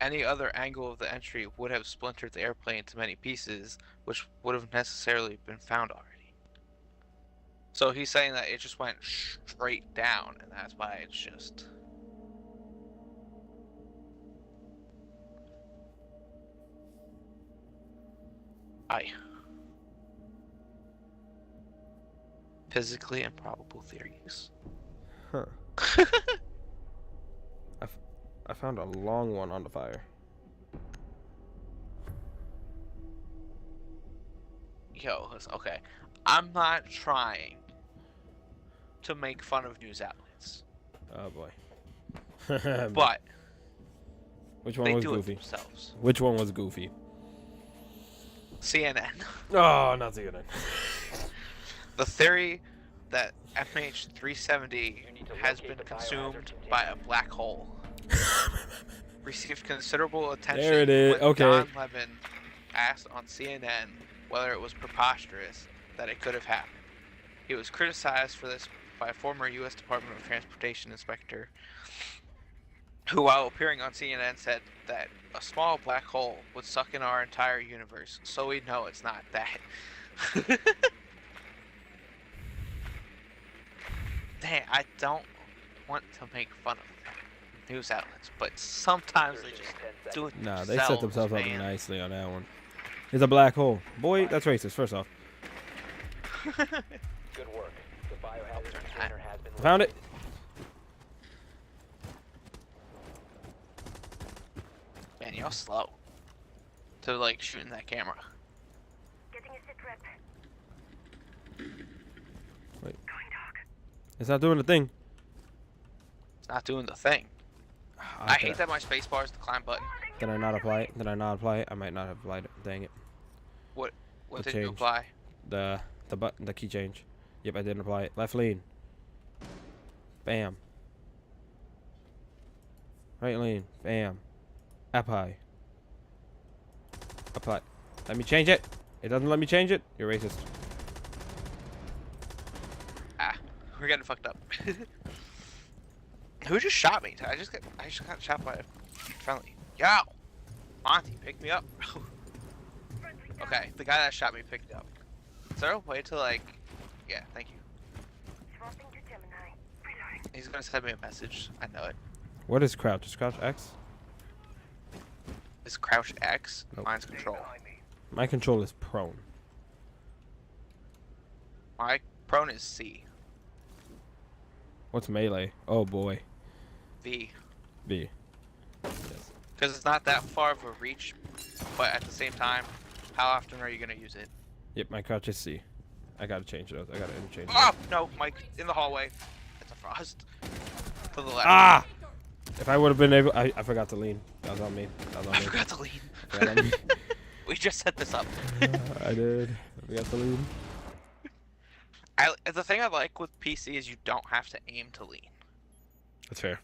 Any other angle of the entry would have splintered the airplane into many pieces, which would have necessarily been found already. So he's saying that it just went straight down, and that's why it's just... Aye. Physically improbable theories. Huh. I found a long one on the fire. Yo, okay. I'm not trying to make fun of news outlets, Oh boy. but Which one they was do goofy? it themselves. Which one was goofy? CNN. Oh, not CNN. The theory that MH370 has been consumed by a black hole received considerable attention. There it is. When Okay. Don Lemon asked on CNN whether it was preposterous that it could have happened. He was criticized for this by a former U.S. Department of Transportation inspector who, while appearing on CNN, said that a small black hole would suck in our entire universe, so we know it's not that. Dang, I don't want to make fun of news outlets, but sometimes they just do it Nah, themselves, they set themselves up man. nicely on that one. It's a black hole. Boy, that's racist, first off. Good work. The biohazard container has been Found it. Man, you're slow to like shooting that camera. Getting a sit rep. Wait. Going dog. It's not doing the thing. It's not doing the thing. I hate that my spacebar is the climb button. Did I not apply it? Did I not apply it? I might not have applied it. Dang it. What The did you change. apply? The button, the key change. Yep, I didn't apply it. Left lean. Bam. Right lean. Bam. Up high. Apply. Let me change it. It doesn't let me change it. You're racist. Ah, we're getting fucked up. Who just shot me? I just got shot by a friendly. Yo, Monty, pick me up. Okay, the guy that shot me picked me up. Is there a way to like? Yeah, thank you. Swapping to Gemini. Reloading. He's gonna send me a message. I know it. What is crouch? Is crouch X? Is crouch X? Nope. Mine's control. My control is prone. My prone is C. What's melee? Oh boy. V. B. Because it's not that far of a reach, but at the same time, how often are you gonna use it? Yep, my crouch is C. I gotta change those. I gotta interchange Oh those. no, Mike, in the hallway. It's a frost. To the left. Ah! If I would have been able, I forgot to lean. That was on me. That was on I me. forgot to lean. Forgot on me. We just set this up. I did. I forgot to lean. The thing I like with PC is you don't have to aim to lean. That's fair.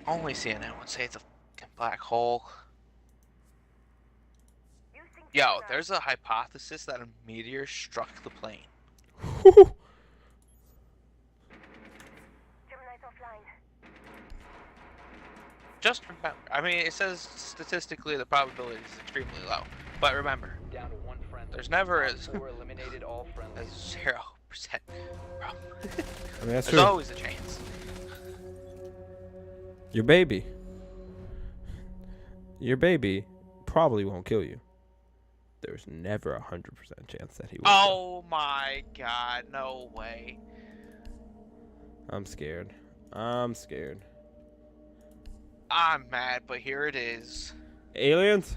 Only CNN would say it's a fucking black hole. Using Yo, Gemini. there's a hypothesis that a meteor struck the plane. Whew. Gemini's offline. Just remember, I mean, it says statistically the probability is extremely low. But remember, Down to one friendly. there's never Op as 4 eliminated all a friendlies. 0%. I mean, that's There's true. always a chance. Your baby probably won't kill you. There's never 100% chance that he will. Oh my god, no way. I'm scared. I'm scared. I'm mad, but here it is. Aliens?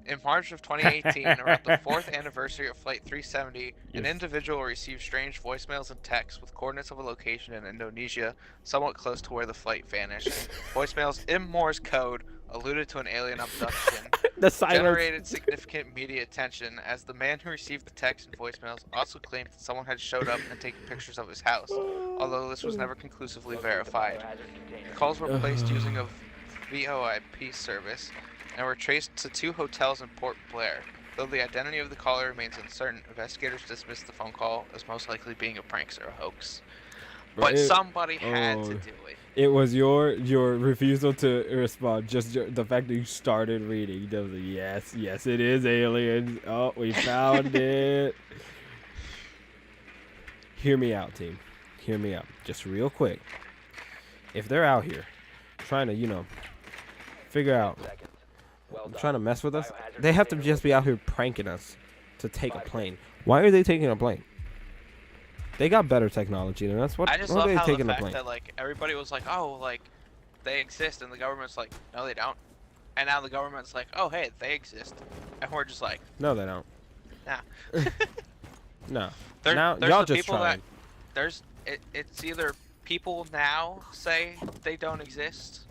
In March of 2018, around the 4th anniversary of Flight 370, an Yes. individual received strange voicemails and texts with coordinates of a location in Indonesia, somewhat close to where the flight vanished. Voicemails in Morse code alluded to an alien abduction, The silence. generated significant media attention, as the man who received the texts and voicemails also claimed that someone had showed up and taken pictures of his house, although this was never conclusively verified. Biohazard container. The calls were placed using a VoIP service and were traced to 2 hotels in Port Blair. Though the identity of the caller remains uncertain, investigators dismissed the phone call as most likely being a prank or a hoax. But somebody had to do it. It was your refusal to respond. Just the fact that you started reading. That was like, yes, it is aliens. Oh, we found it. Hear me out, team. Hear me out. Just real quick. If they're out here trying to, figure out, Seconds. Well done. trying to mess with us, Biohazard they have to container just be out here pranking us to take a plane. Why are they taking a plane? They got better technology than us. What I just are love they how the taking a fact plane? that everybody was like, oh, they exist, and the government's like, no, they don't. And now the government's like, oh, hey, they exist, and we're just like, No, they don't. nah. No. There- Now there's y'all the just people trying. It's either people now say they don't exist,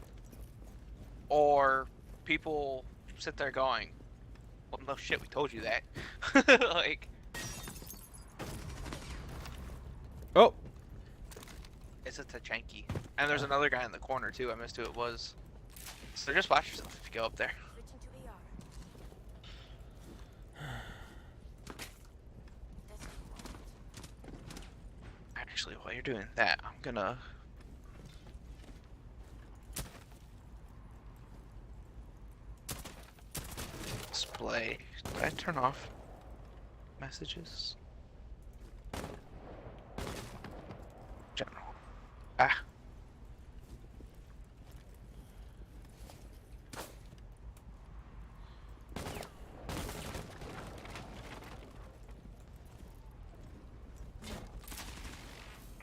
or people sit there going, well, no shit, we told you that. Oh, It's a Tachanki. And there's another guy in the corner too. I missed who it was. So just watch yourself if you go up there. Switching to ER. Actually, while you're doing that, I'm gonna display. Did I turn off messages? General. Ah.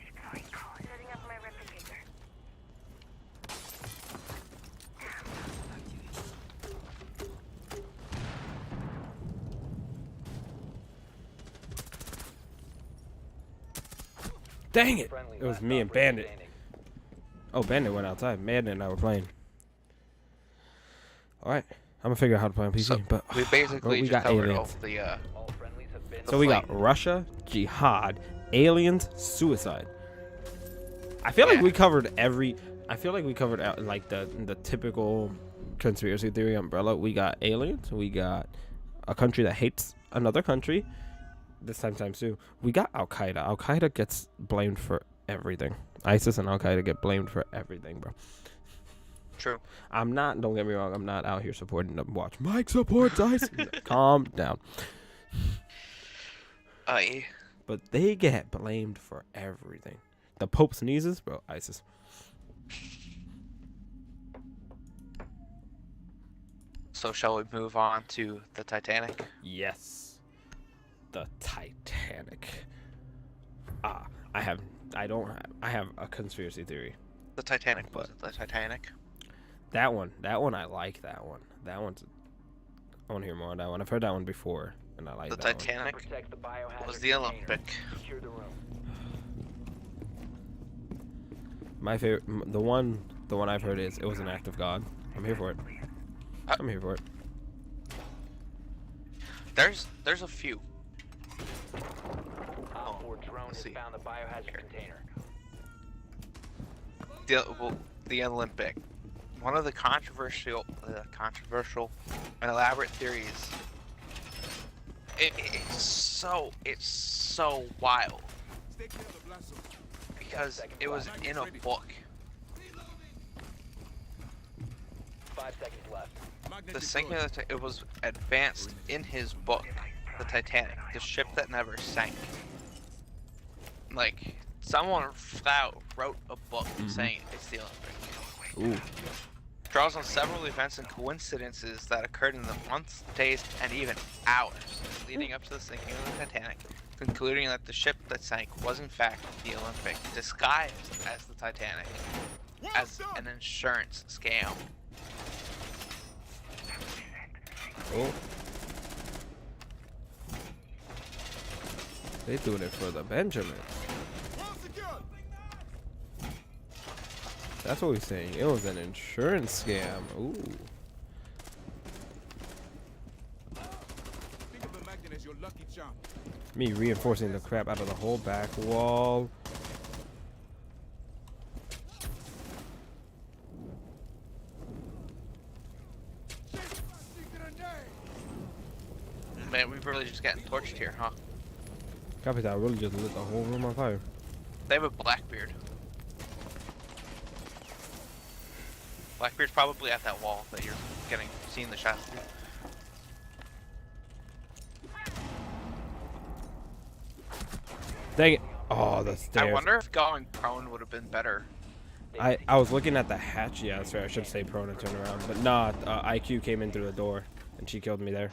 Setting up my replicator. dang it! Friendly It was last me and operator Bandit. standing. Oh, Bandit went outside. Bandit and I were playing. All right, I'm gonna figure out how to play on PC. So but we basically we just got covered all aliens. the All friendlies have been So we got flight. Russia, jihad, aliens, suicide. I feel like Yeah. we covered every. I feel like we covered like the typical conspiracy theory umbrella. We got aliens. We got a country that hates another country. This time too. We got Al Qaeda. Al Qaeda gets blamed for everything. ISIS and Al Qaeda get blamed for everything, bro. True. I'm not. Don't get me wrong. I'm not out here supporting them. Watch Mike supports ISIS. Calm down. Yeah. But they get blamed for everything. The Pope sneezes, bro. ISIS. So shall we move on to the Titanic? Yes. The Titanic. I have a conspiracy theory. The Titanic, was it the Titanic? That one I like that one. That one's. I want to hear more on that one. I've heard that one before, and I like The that Titanic Protect the biohazard was the container. Olympic. Secure the room. one. My favorite, the one I've heard is it was an act of God. I'm here for it. I'm here for it. There's a few. Op 4 drone has see. found the biohazard container. The Olympic. One of the controversial and elaborate theories. It's so wild because it was in a book. 5 seconds left. The sinking of the it was advanced in his book, the Titanic, the ship that never sank. Like, someone flat wrote a book saying it's the Olympic. Ooh. Draws on several events and coincidences that occurred in the months, days, and even hours leading up to the sinking of the Titanic, concluding that the ship that sank was in fact the Olympic, disguised as the Titanic, as an insurance scam. Oh. They doing it for the Benjamins. That's what we're saying. It was an insurance scam. Ooh. Think of the magnet as your lucky charm. Me reinforcing the crap out of the whole back wall. Man, we've really just gotten torched here, huh? Capital really just lit the whole room on fire. They have a Blackbeard. Blackbeard's probably at that wall that you're seeing the shot through. Dang it. Oh, the stairs. I wonder if going prone would have been better. I was looking at the hatch. Yeah, sorry, I should say prone and turn around. But nah, IQ came in through the door, and she killed me there.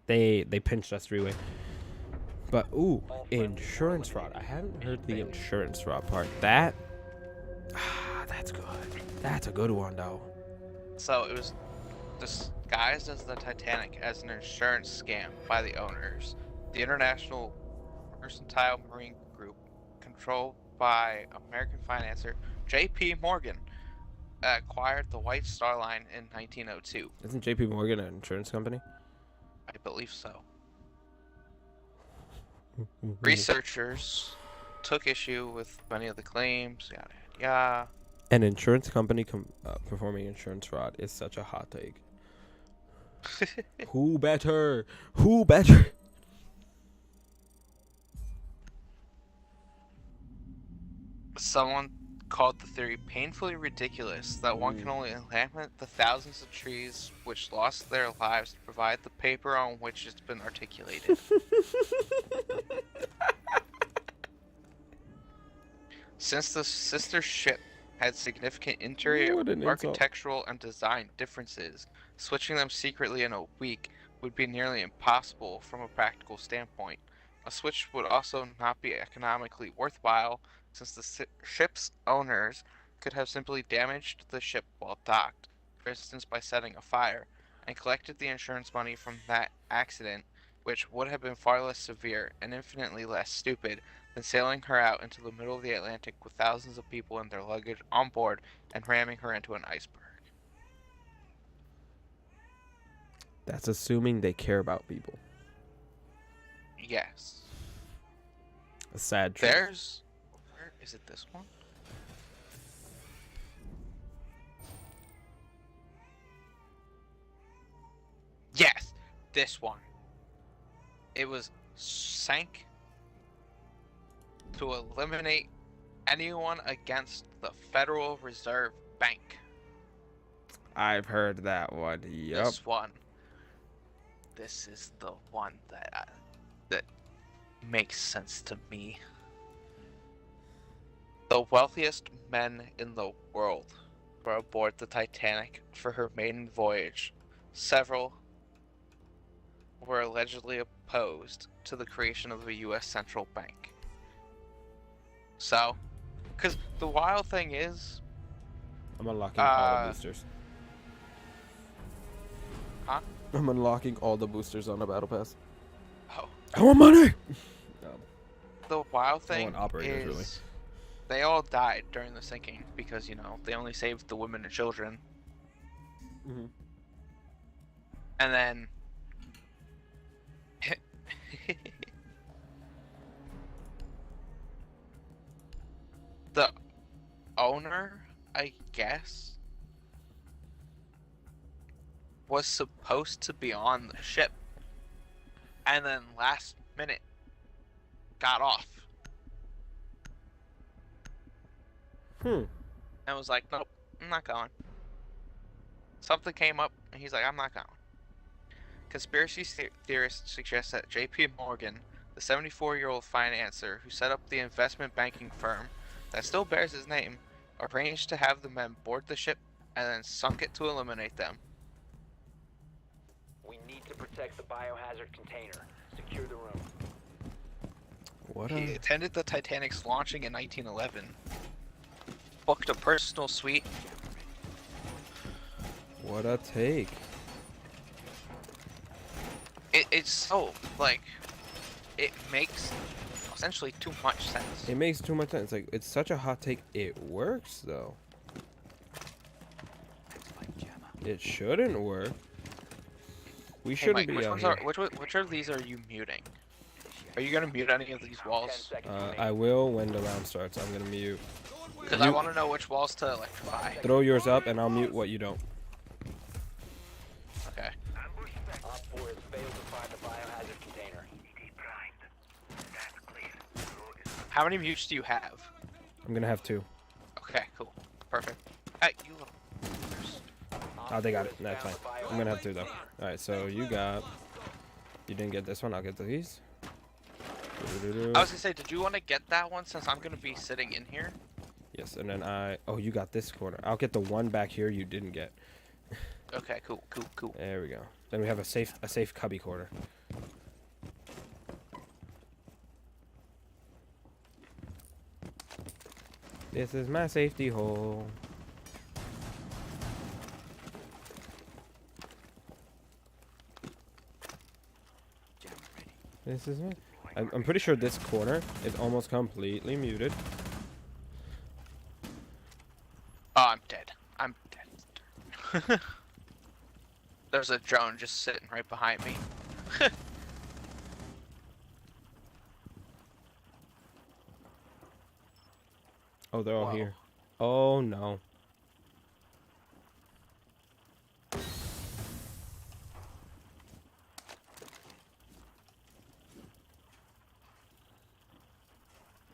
They pinched us three-way. But, ooh, insurance fraud. I haven't heard the insurance fraud part. That's good. That's a good one, though. So it was disguised as the Titanic as an insurance scam by the owners. The International Mercantile Marine Group, controlled by American financier J.P. Morgan, acquired the White Star Line in 1902. Isn't J.P. Morgan an insurance company? I believe so. Researchers took issue with many of the claims, yada yada. An insurance company performing insurance fraud is such a hot take. Who better? Who better? Someone called the theory painfully ridiculous that one can only lament the thousands of trees which lost their lives to provide the paper on which it's been articulated. Since the sister ship had significant interior, What an insult. architectural, and design differences, switching them secretly in a week would be nearly impossible from a practical standpoint. A switch would also not be economically worthwhile, since the ship's owners could have simply damaged the ship while docked, for instance by setting a fire, and collected the insurance money from that accident, which would have been far less severe and infinitely less stupid than sailing her out into the middle of the Atlantic with thousands of people and their luggage on board and ramming her into an iceberg. That's assuming they care about people. Yes. A sad truth. There's... Where is it, this one? Yes! This one. It was sank to eliminate anyone against the Federal Reserve Bank. I've heard that one. Yup. This one. This is the one that makes sense to me. The wealthiest men in the world were aboard the Titanic for her maiden voyage. Several were allegedly opposed to the creation of the U.S. Central Bank. So, because the wild thing is... I'm unlocking all the boosters. Huh? I'm unlocking all the boosters on the battle pass. Oh. I want money! The wild I thing want operators, is... really. They all died during the sinking because, you know, they only saved the women and children. Mm-hmm. And then... the owner, I guess, was supposed to be on the ship. And then last minute got off. Hmm. And was like, nope, I'm not going. Something came up, and he's like, I'm not going. Conspiracy theorists suggest that J.P. Morgan, the 74-year-old financier who set up the investment banking firm that still bears his name, arranged to have the men board the ship and then sunk it to eliminate them. We need to protect the biohazard container. Secure the room. What He a attended the Titanic's launching in 1911, booked a personal suite. what a take. It's so, like, it makes essentially too much sense. It makes too much sense. Like, it's such a hot take. It works though. It shouldn't work. We Hey, shouldn't Mike, be which out ones here. are which of these are you muting? Are you gonna mute any of these 10 walls? seconds remaining. I will when the round starts. I'm gonna mute. Because I want to know which walls to electrify. Throw yours up, and I'll mute what you don't. Okay. Op 4 has failed to find the biohazard container. How many mutes do you have? I'm gonna have 2. Okay, cool. Perfect. Hey, you little. Oh, they got it. That's fine. I'm gonna have 2 though. All right, so you got. You didn't get this one. I'll get these. I was gonna say, did you want to get that one since I'm gonna be sitting in here? Yes, and then I. Oh, you got this corner. I'll get the one back here you didn't get. Okay, cool. There we go. Then we have a safe cubby corner. This is my safety hole. This is it. I'm pretty sure this corner is almost completely muted. Oh, I'm dead. I'm dead. There's a drone just sitting right behind me. Oh, they're all Wow. here. Oh no.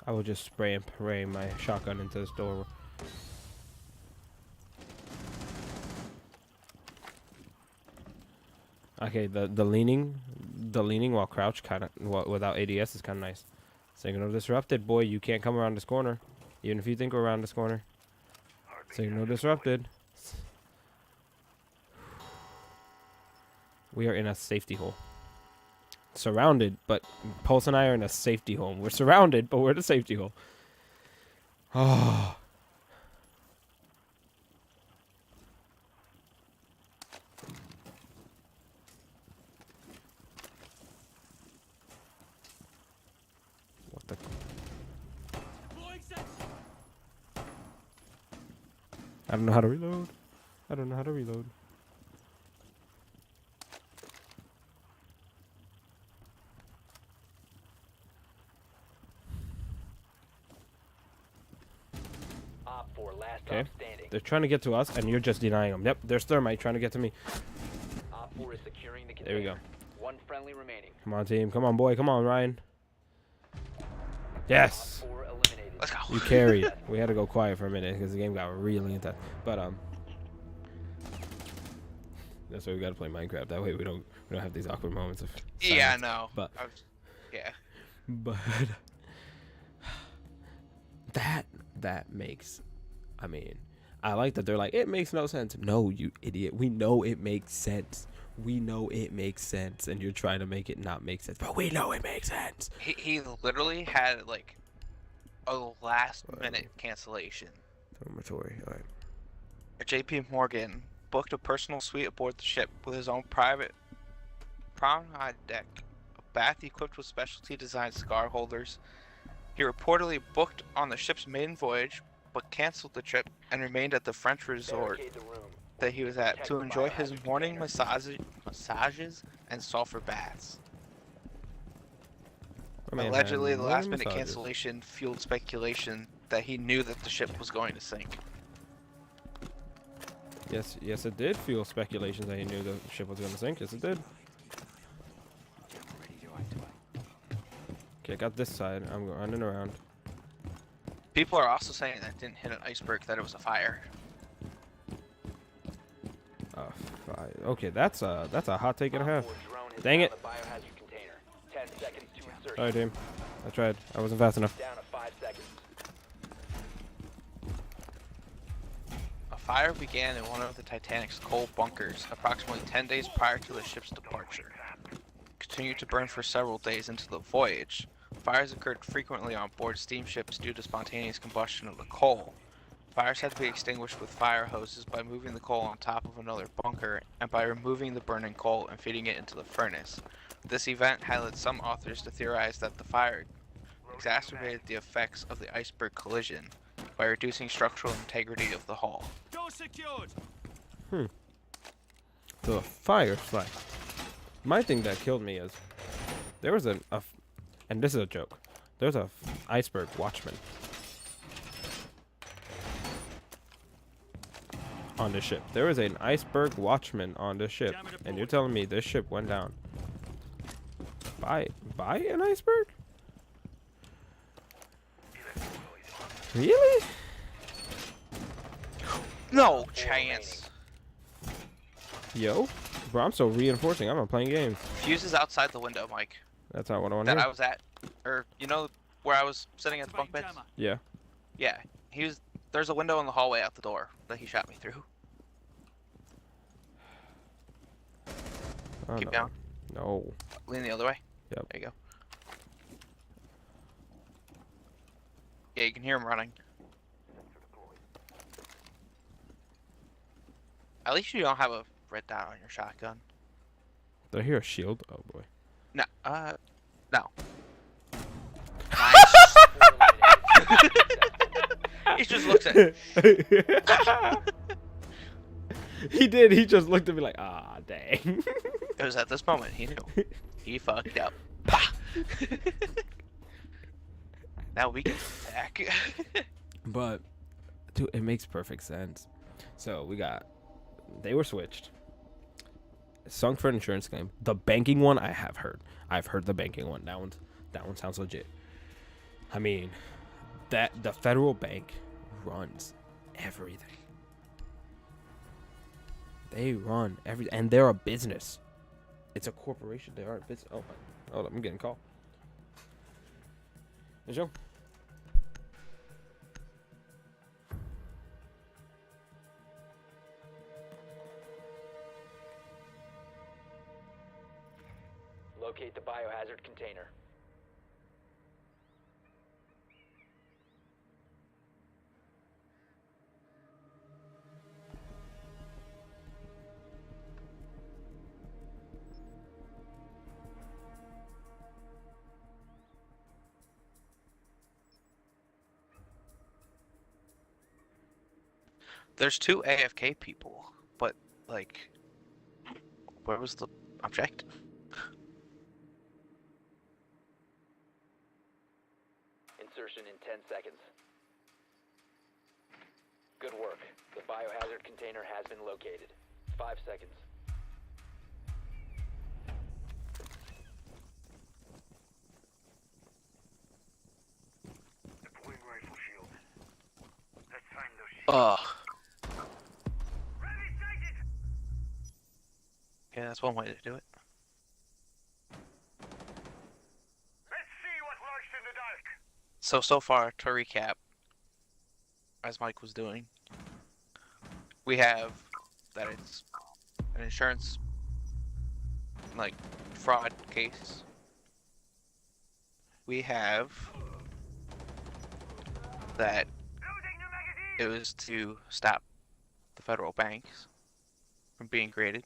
I will just spray and pray my shotgun into this door. Okay, the leaning while crouched kind of without ADS is kind of nice. Signal disrupted, boy. You can't come around this corner, even if you think we're around this corner. Signal disrupted. We are in a safety hole. Surrounded, but Pulse and I are in a safety hole. We're surrounded, but we're in a safety hole. Oh. What the? I don't know how to reload. I don't know how to reload. Op 4, last Okay. op standing. They're trying to get to us, and you're just denying them. Yep, there's Thermite trying to get to me. Op 4 is securing the There we container. go. One friendly remaining. Come on, team. Come on, boy. Come on, Ryan. Yes. Op 4 eliminated. Let's go. You carried. We had to go quiet for a minute because the game got really intense. But that's why we gotta play Minecraft. That way we don't have these awkward moments of Yeah, silence. no. But Yeah. but that makes. I mean, I like that they're like it makes no sense. No, you idiot. We know it makes sense. We know it makes sense, and you're trying to make it not make sense. But we know it makes sense. He literally had like a last minute cancellation. Dormitory. All right. JP Morgan booked a personal suite aboard the ship with his own private promenade deck, a bath equipped with specialty designed cigar holders. He reportedly booked on the ship's maiden voyage, but canceled the trip and remained at the French resort Barricade the room. that he was at to enjoy his morning massages and sulfur baths. My man Allegedly, had the morning last minute massages. cancellation fueled speculation that he knew that the ship was going to sink. Yes, it did fuel speculation that he knew the ship was going to sink. Yes, it did. Okay, I got this side. I'm running around. People are also saying that it didn't hit an iceberg, that it was a fire. Okay, that's a hot take and a half. Op 4 drone has Dang found it. the biohazard container. 10 seconds to insertion. Sorry, team. I tried. I wasn't fast enough. Down to 5 seconds. A fire began in one of the Titanic's coal bunkers approximately 10 days prior to the ship's departure. Continued to burn for several days into the voyage. Fires occurred frequently on board steamships due to spontaneous combustion of the coal. Fires had to be extinguished with fire hoses by moving the coal on top of another bunker and by removing the burning coal and feeding it into the furnace. This event had led some authors to theorize that the fire exacerbated the effects of the iceberg collision by reducing structural integrity of the hull. Door secured. The firefly. My thing that killed me is there was and this is a joke. There's a iceberg watchman on this ship. There is an iceberg watchman on this ship, and you're telling me this ship went down by an iceberg? Really? No chance. Yo, bro, I'm so reinforcing. I'm not playing games. Fuse is outside the window, Mike. That's not what I want That to I hear. was at, or you know where I was sitting at the bunk beds. Yeah. Yeah, there's a window in the hallway out the door that he shot me through. Oh, Keep no. down. No. Lean the other way. Yep. There you go. Yeah, you can hear him running. At least you don't have a red dot on your shotgun. Did I hear a shield? Oh boy. No, no. He just looks at it. He did. He just looked at me like, ah, dang. It was at this moment he knew. He fucked up. Pah! Now we can attack. But, dude, it makes perfect sense. So they were switched. Sunk for an insurance claim. The banking one, I have heard. I've heard the banking one. That one sounds legit. I mean, the federal bank runs everything. They run everything, and they're a business. It's a corporation. They are a business. Oh, hold up, I'm getting a call. Hey, Joe. Locate the biohazard container. There's two AFK people, but like, where was the objective? Insertion in 10 seconds. Good work. The biohazard container has been located. 5 seconds. Deploying rifle shield. Let's find those shields. Ugh. Ready, sighted! Yeah, that's one way to do it. Let's see what lurks in the dark. So far, to recap, as Mike was doing, we have that it's an insurance, like, fraud case. We have that Loading new magazine! it was to stop the federal banks from being created.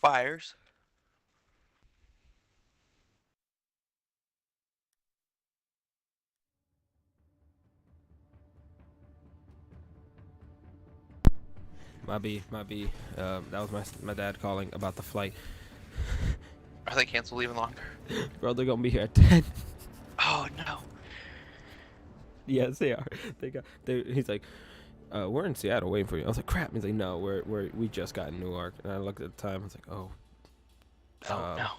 Fires. Might be. That was my dad calling about the flight. Are they canceled even longer? Bro, they're gonna be here at 10. Oh no. Yes, they are. He's like, we're in Seattle waiting for you. I was like, crap. He's like, no, we just got in Newark. And I looked at the time. I was like, oh. Oh no.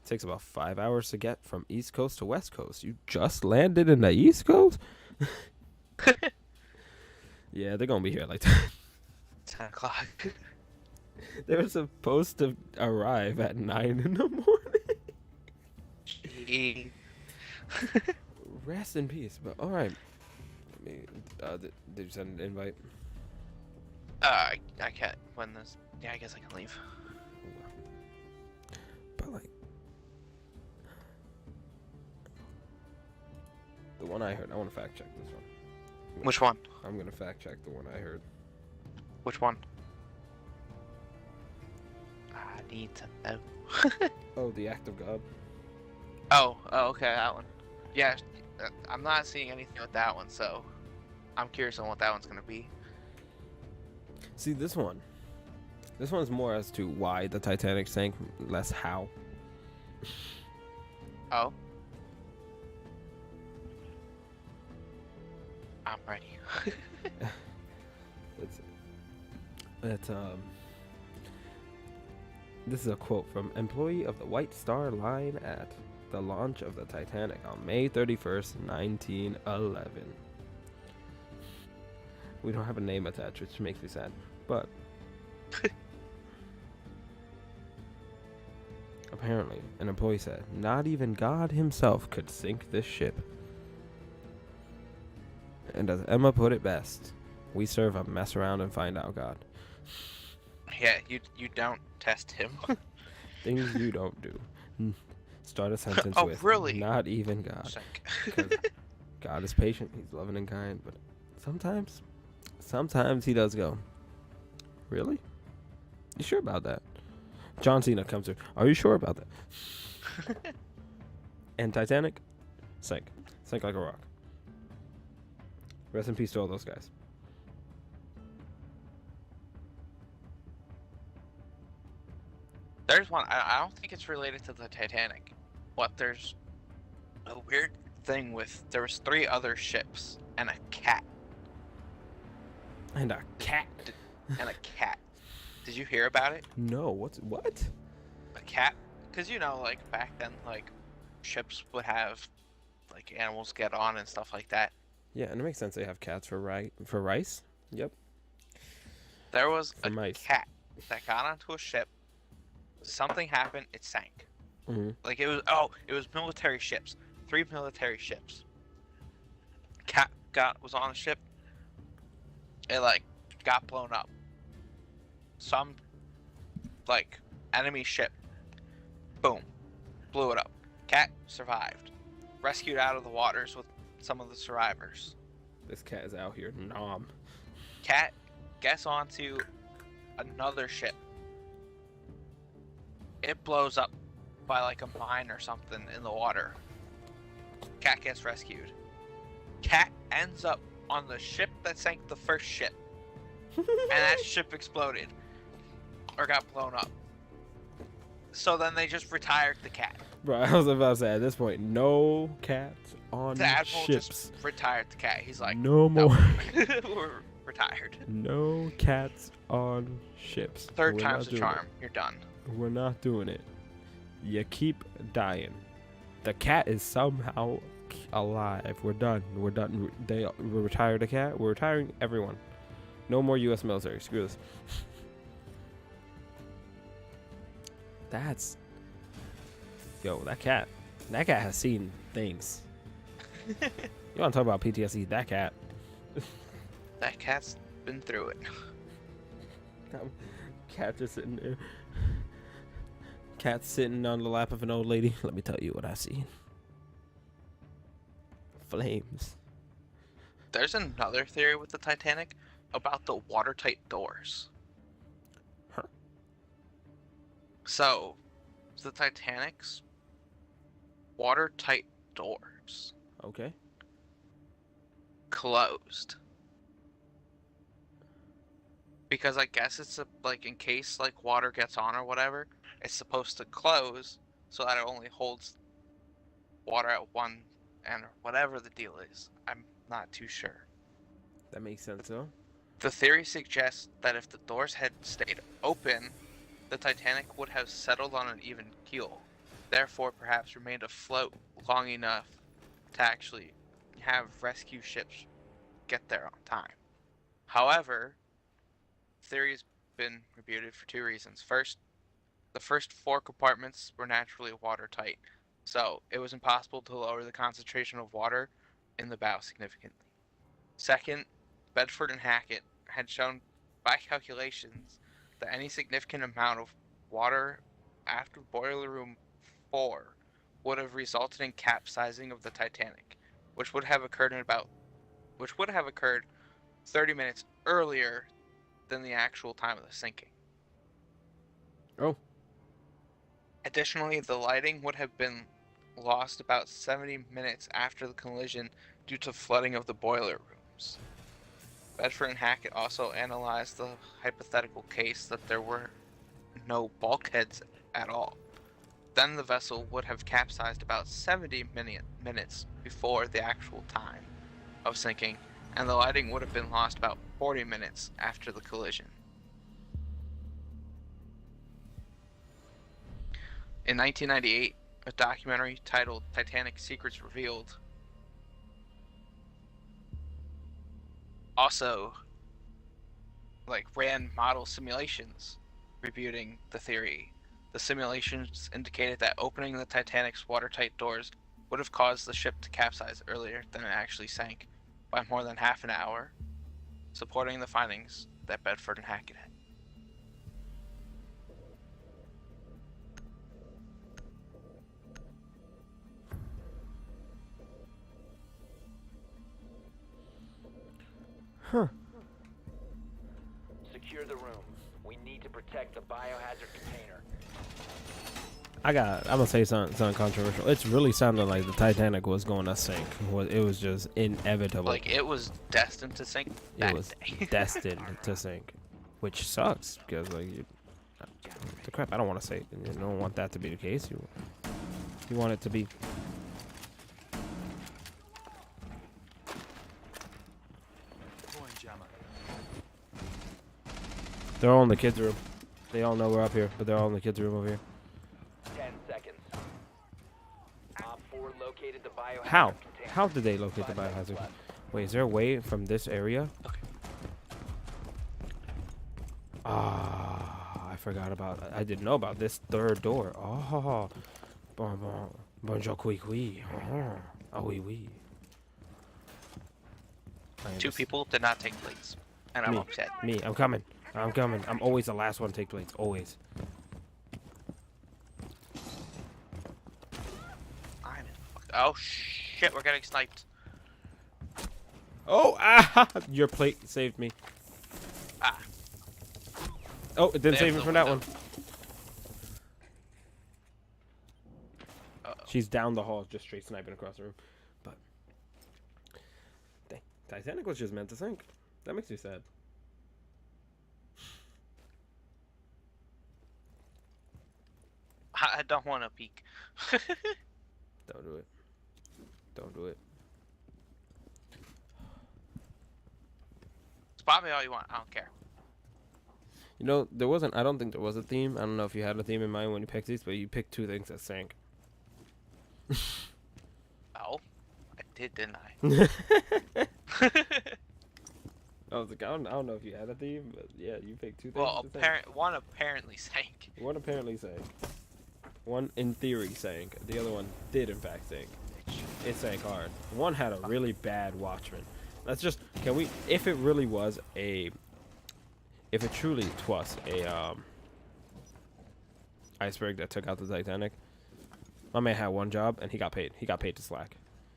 Takes about 5 hours to get from East Coast to West Coast. You just landed in the East Coast? Yeah, they're gonna be here like 10 o'clock. they were supposed to arrive at 9 in the morning. Gee. Rest in peace. But all right. Did you send an invite? I can't. When this. Yeah, I guess I can leave. But like, the one I heard. I want to fact check this one. Which one? I'm gonna fact check the one I heard. Which one? I need to know. Oh, the act of God. Oh, okay, that one. Yeah, I'm not seeing anything with that one, so I'm curious on what that one's gonna be. See this one. This one's more as to why the Titanic sank, less how. Oh. I'm ready. This is a quote from employee of the White Star Line at the launch of the Titanic on May 31st, 1911. We don't have a name attached, which makes me sad, but apparently an employee said, "Not even God himself could sink this ship." And as Emma put it best, we serve a mess around and find out God. Yeah, you don't test him. Things you don't do. Start a sentence Oh, with, really? "Not even God." Sink. 'Cause God is patient, he's loving and kind, but sometimes he does go, "Really? You sure about that?" John Cena comes through, "Are you sure about that?" And Titanic sank like a rock. Rest in peace to all those guys. There's one. I don't think it's related to the Titanic. There's a weird thing with. There was 3 other ships and a cat. And a cat. And a cat. Did you hear about it? No, what? A cat? Because like back then, like ships would have like animals get on and stuff like that. Yeah, and it makes sense they have cats for rice. Yep. There was For a mice. cat that got onto a ship. Something happened. It sank. Mm-hmm. Like it was military ships. 3 military ships. Cat was on a ship. It like got blown up. Some like enemy ship. Boom. Blew it up. Cat survived. Rescued out of the waters with some of the survivors. This cat is out here. Nom. Cat gets onto another ship. It blows up by like a mine or something in the water. Cat gets rescued. Cat ends up on the ship that sank the first ship. And that ship exploded. Or got blown up. So then they just retired the cat. Bro, I was about to say, at this point, no cats on The admiral ships. just retired the cat. He's like, No more. we're retired. No cats on ships. Third We're time's not the doing charm. You're done. it. We're not doing it. You keep dying. The cat is somehow alive. We're done. We retired the cat. We're retiring everyone. No more U.S. military. Screw this. That cat has seen things. You want to talk about PTSD? That cat. That cat's been through it. Cat just sitting there. Cat sitting on the lap of an old lady. Let me tell you what I see. Flames. There's another theory with the Titanic about the watertight doors. Huh. So, the Titanic's watertight doors Okay. closed. Because I guess it's like in case like water gets on or whatever, it's supposed to close so that it only holds water at one end or whatever the deal is. I'm not too sure. That makes sense, though. The theory suggests that if the doors had stayed open, the Titanic would have settled on an even keel, therefore perhaps remained afloat long enough to actually have rescue ships get there on time. However, theory has been refuted for two reasons. First, the first 4 compartments were naturally watertight, so it was impossible to lower the concentration of water in the bow significantly. Second, Bedford and Hackett had shown by calculations that any significant amount of water after boiler room 4 would have resulted in capsizing of the Titanic, which would have occurred 30 minutes earlier than the actual time of the sinking. Oh. Additionally, the lighting would have been lost about 70 minutes after the collision due to flooding of the boiler rooms. Bedford and Hackett also analyzed the hypothetical case that there were no bulkheads at all. Then the vessel would have capsized about 70 minutes before the actual time of sinking, and the lighting would have been lost about 40 minutes after the collision. In 1998, a documentary titled Titanic Secrets Revealed also ran model simulations refuting the theory. The simulations indicated that opening the Titanic's watertight doors would have caused the ship to capsize earlier than it actually sank by more than half an hour, supporting the findings that Bedford and Hackett had. Huh. Secure the room. We need to protect the biohazard container. I'm gonna say something controversial. It's really sounding like the Titanic was going to sink. It was just inevitable. It was destined to sink. It was destined to sink, which sucks because the crap. I don't want to say. You don't want that to be the case. You want it to be. They're all in the kids' room. They all know we're up here, but they're all in the kids' room over here. 10 seconds. Op 4 located the biohazard How? container. How did they locate the 5 seconds biohazard? left. Wait, is there a way from this area? Okay. Ah, I forgot about. I didn't know about this third door. Oh, bonjour, oui. Oh, oui, oui. Two people did not take plates, and I'm upset. Me, I'm coming. I'm always the last one to take plates. Always. Oh shit, we're getting sniped. Oh, ah! Your plate saved me. Ah. Oh, it didn't They save have me from the that one. window. Uh-oh. She's down the hall, just straight sniping across the room. But dang, Titanic was just meant to sink. That makes me sad. I don't want to peek. Don't do it. Don't do it. Spot me all you want. I don't care. You know, there wasn't. I don't think there was a theme. I don't know if you had a theme in mind when you picked these, but you picked 2 things that sank. Oh, I did, didn't I? I was like, I don't know if you had a theme, but yeah, you picked 2 things. Well, that sank. one apparently sank. One apparently sank. One in theory sank. The other one did in fact sink. It sank hard. One had a really bad watchman. Let's just, can we, if it really was a, if it truly was a iceberg that took out the Titanic, my man had one job and he got paid. He got paid to slack.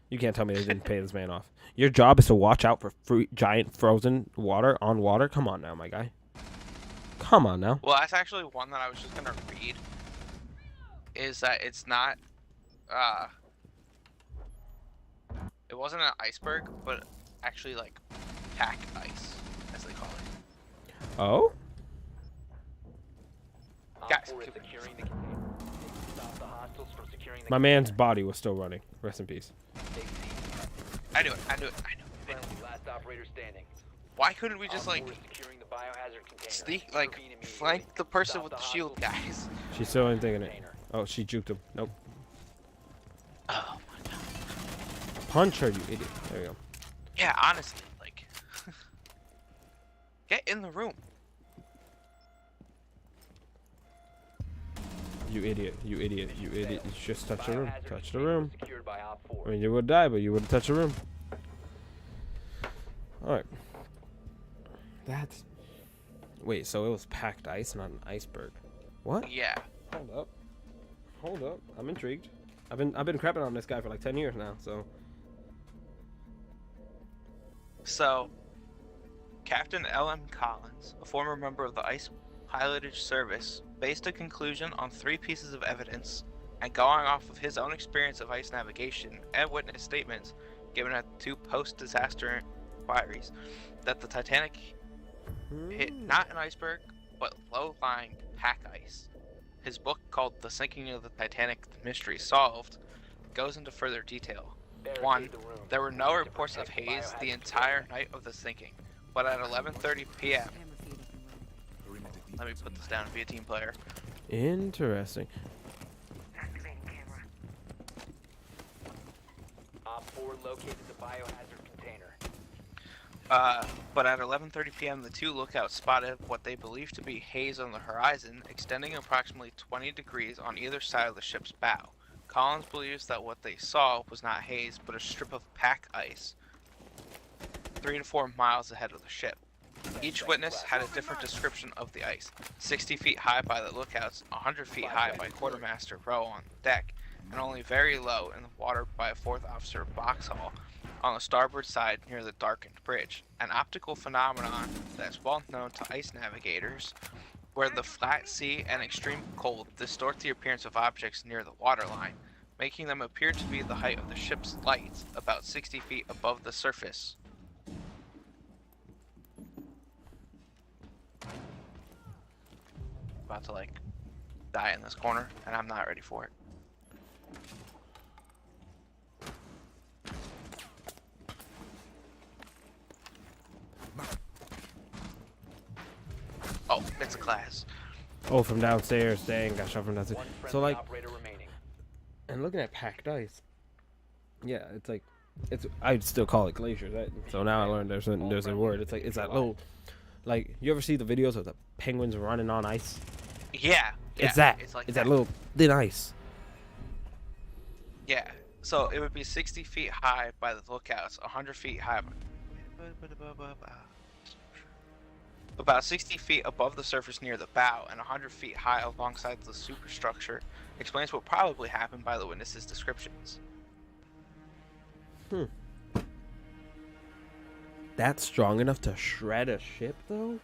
You can't tell me they didn't pay this man off. Your job is to watch out for giant frozen water on water. Come on now, my guy. Come on now. Well, that's actually one that I was just gonna read. Is that it's not, it wasn't an iceberg, but actually like pack ice, as they call it. Oh? Op Guys, 4 is securing the container. Stop the hostiles from securing the My man's body was still running. Rest in peace. I knew it. Friendly, last operator standing. Why couldn't we just Op like 4 is securing the biohazard container. sneak, Intervene immediately. flank the person Stop with the the shield, hostiles. guys? She's still ain't thinking it. Container. Oh, she juked him. Nope. Oh my god. Punch her, you idiot. There you go. Yeah, honestly, like. Get in the room. You idiot. You idiot. You idiot. You just touch the room. Biohazard Touch the container room. secured by Op 4. I mean, you would die, but you wouldn't touch the room. Alright. That's... Wait, so it was packed ice, not an iceberg. What? Yeah. Hold up. Hold up. I'm intrigued. I've been crapping on this guy for like 10 years now, so... So, Captain L.M. Collins, a former member of the Ice Pilotage Service, based a conclusion on 3 pieces of evidence, and going off of his own experience of ice navigation and witness statements given at 2 post-disaster inquiries, that the Titanic hit not an iceberg, but low-lying pack ice. His book, called The Sinking of the Titanic: The Mystery Solved, goes into further detail. 1. There were no reports of haze the entire night of the sinking, but at 11:30 p.m. Let me put this down and be a team player. Interesting. Op 4 located the biohazard container. But at 11:30 p.m., the 2 lookouts spotted what they believed to be haze on the horizon, extending approximately 20 degrees on either side of the ship's bow. Collins believes that what they saw was not haze, but a strip of pack ice 3 to 4 miles ahead of the ship. Each witness had a different description of the ice: 60 feet high by the lookouts, 100 feet high by quartermaster row on deck, and only very low in the water by a 4th officer Boxhall on the starboard side near the darkened bridge, an optical phenomenon that's well known to ice navigators, where the flat sea and extreme cold distort the appearance of objects near the waterline, making them appear to be the height of the ship's lights, about 60 feet above the surface. About to like die in this corner, and I'm not ready for it. Oh, it's a class. Oh, from downstairs. Dang, got shot from downstairs. One So, friendly like, operator remaining. and looking at packed ice, yeah, it's like, I'd still call it glaciers. Right? So now I learned there's a word. It's like, it's that little, like, you ever see the videos of the penguins running on ice? Yeah, It's that. It's like It's that little thin ice. Yeah. So it would be 60 feet high by the lookouts, 100 feet high. About 60 feet above the surface near the bow, and 100 feet high alongside the superstructure, explains what probably happened by the witnesses' descriptions. That's strong enough to shred a ship, though?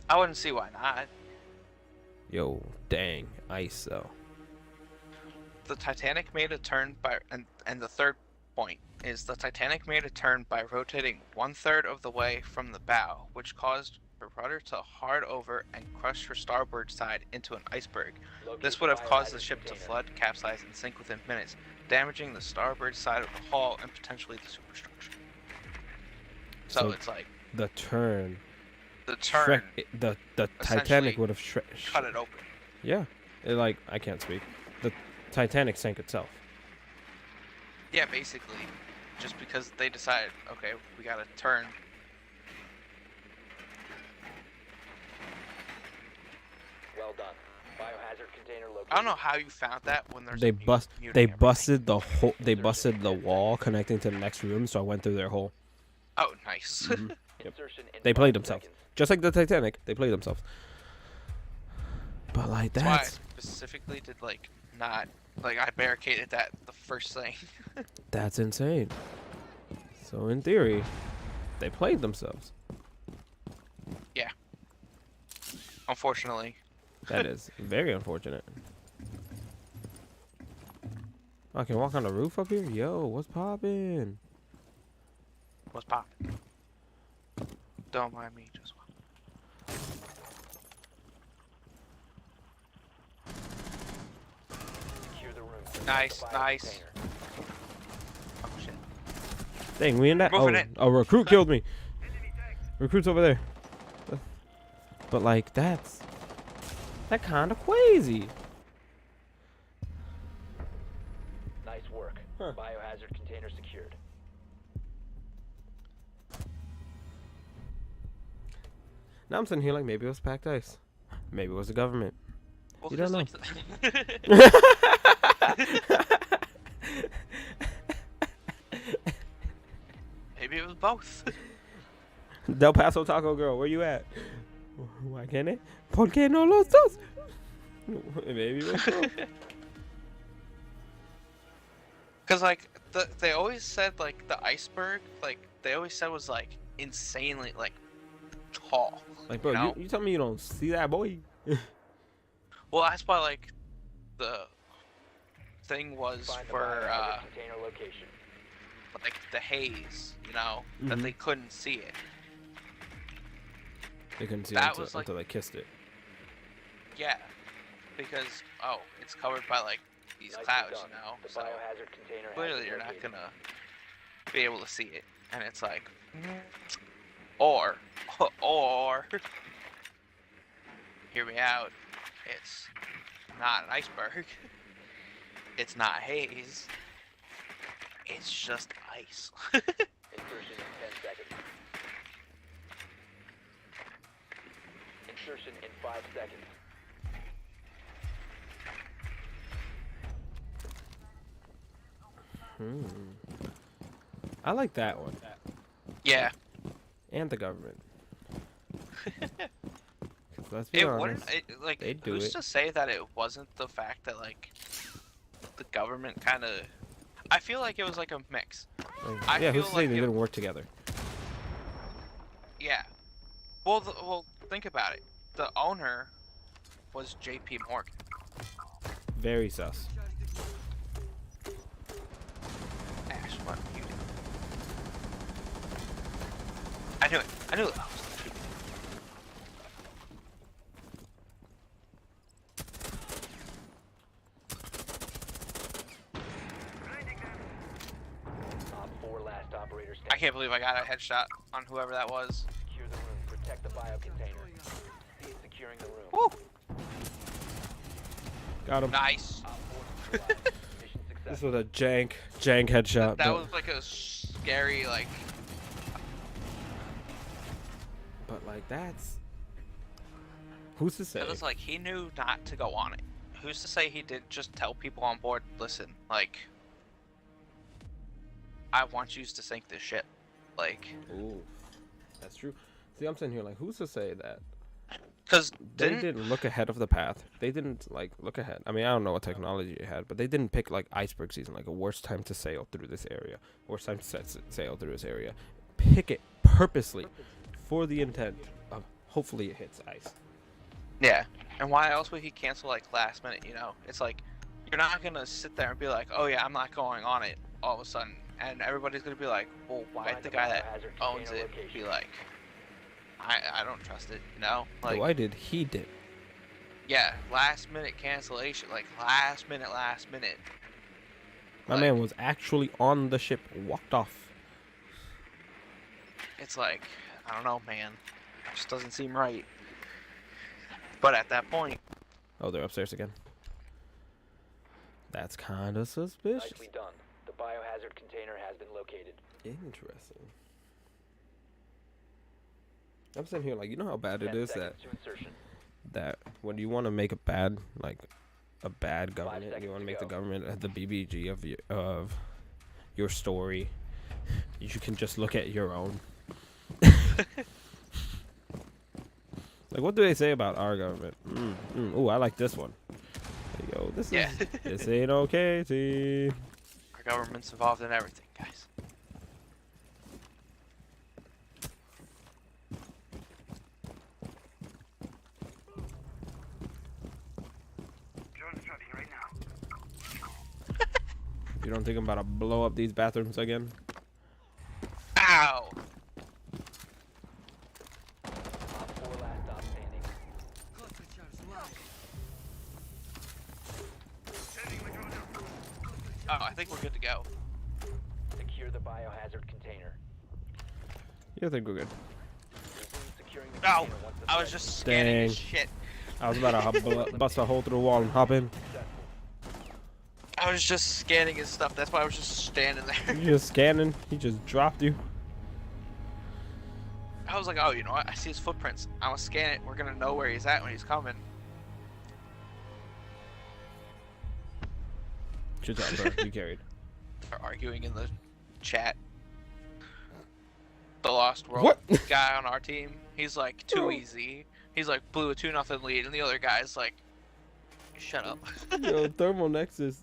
I wouldn't see why not. Yo, dang. Ice, though. The Titanic made a turn by, and the third point is the Titanic made a turn by rotating 1/3 of the way from the bow, which caused her rudder to hard over and crush her starboard side into an iceberg. This would have caused the ship to flood, capsize, and sink within minutes, damaging the starboard side of the hull and potentially the superstructure. So it's like the turn. the turn The Titanic essentially would have cut it open. Yeah. I can't speak. The Titanic sank itself. Yeah, basically, just because they decided, okay, we gotta turn. Well done. Biohazard container located. I don't know how you found that when there's They a mute muting they everything. busted the whole they busted the wall connecting to the next room, so I went through their hole. Oh, nice. Mhm. Yep. Insertion in They 5 played themselves. seconds. Just like the Titanic, they played themselves. But like That's why I that's specifically did not I barricaded that the first thing. that's insane. So in theory, they played themselves. Unfortunately. That is very unfortunate. I can walk on the roof up here? Yo, what's poppin'? What's poppin'? Don't mind me, just one. Secure the room. Nice, The bio nice. container. Oh shit. Dang, we in that. Moving Oh, in. a recruit killed me. Recruit's over there. But like that kind of crazy. Nice work. Huh. Biohazard container secured. Now I'm sitting here like maybe it was packed ice. Maybe it was the government. Well, You don't 'cause, know. maybe it was both. Del Paso Taco Girl, where you at? Why can't it? ¿Por qué no los dos? Maybe it was both. Because, like, they always said, like, the iceberg, like, they always said was, like, insanely, like, tall. Like, bro, you know? you tell me you don't see that, boy. Well, that's why, like, the thing was Find the for, biohazard container location. like, the haze, you know, that Mhm. they couldn't see it. They couldn't see That it was, like- until they kissed it. Yeah. Because, oh, it's covered by, like, these Nicely clouds, done. you know, The so biohazard container has clearly been you're not located. gonna be able to see it. And it's like, or, hear me out, it's not an iceberg, it's not haze, it's just ice. Insertion in 10 seconds. Insertion in 5 seconds. I like that one. Yeah, And the government. 'Cause let's be it honest. wouldn't, like, they'd do who's it. to say that it wasn't the fact that, like, the government kind of, I feel like it was like a mix. Like, I yeah, who's feel to say like they it- didn't work together? Yeah. Well, well, think about it. The owner was J.P. Morgan. Very sus. Ash, what you do? I knew it. I knew it. I was stupid. Op 4 last operator I standing. can't believe I got a headshot on whoever that was. Secure the room. Protect the bio container. Cease securing the room. Woo! Got him. Nice. Op 4 neutralized. Mission This successful. was a jank headshot. That but, was like a scary, like, but like that's. Who's to say? it was like he knew not to go on it. Who's to say he didn't just tell people on board, listen, like, I want you to sink this ship. Like, Ooh, that's true. See, I'm sitting here like, who's to say that because they didn't look ahead of the path? They didn't like look ahead. I mean, I don't know what technology they had, but they didn't pick like iceberg season, like a worst time to sail through this area, worst time to sail through this area. Pick it purposely for the intent of hopefully it hits ice. Yeah, and why else would he cancel like last minute? You know, it's like you're not gonna sit there and be like, oh yeah, I'm not going on it all of a sudden, and everybody's gonna be like, well, why Find the the guy that biohazard owns container it location. be like, I don't trust it, you know? Like, Why did he did? yeah, last minute cancellation, like last minute. My Like, man was actually on the ship, walked off. It's like, I don't know, man. It just doesn't seem right. But at that point, Oh, they're upstairs again. That's kind of suspicious. Nicely done. The biohazard container has been located. Interesting. I'm sitting here like, you know how bad it 10 is that seconds to insertion. when you want to make a bad government, you seconds want to to make the go. government the BBG of your story. You can just look at your own. Like, what do they say about our government? Oh, I like this one. Yo, this Yeah. is this ain't okay, team. our government's involved in everything, guys. Drone's dropping right now. You don't think I'm about to blow up these bathrooms again? Ow! Op 4 last stop standing. Sending my drone up. Oh, I think we're good to go. Secure the biohazard container. You think we're good? Resume securing the No, container once the I was threat is just scanning Dang. this shit. I was about to bust a hole through the wall and hop in. successful. I was just scanning his stuff. That's why I was just standing there. You just scanning. He just dropped you. I was like, oh, you know what? I see his footprints. I'm gonna scan it. We're gonna know where he's at when he's coming. Good job, bro. You carried. They're arguing in the chat. The Lost World What? guy on our team, he's like, too easy. He's like, blew a 2-0 lead, and the other guy's like, shut up. Yo, Thermal Nexus.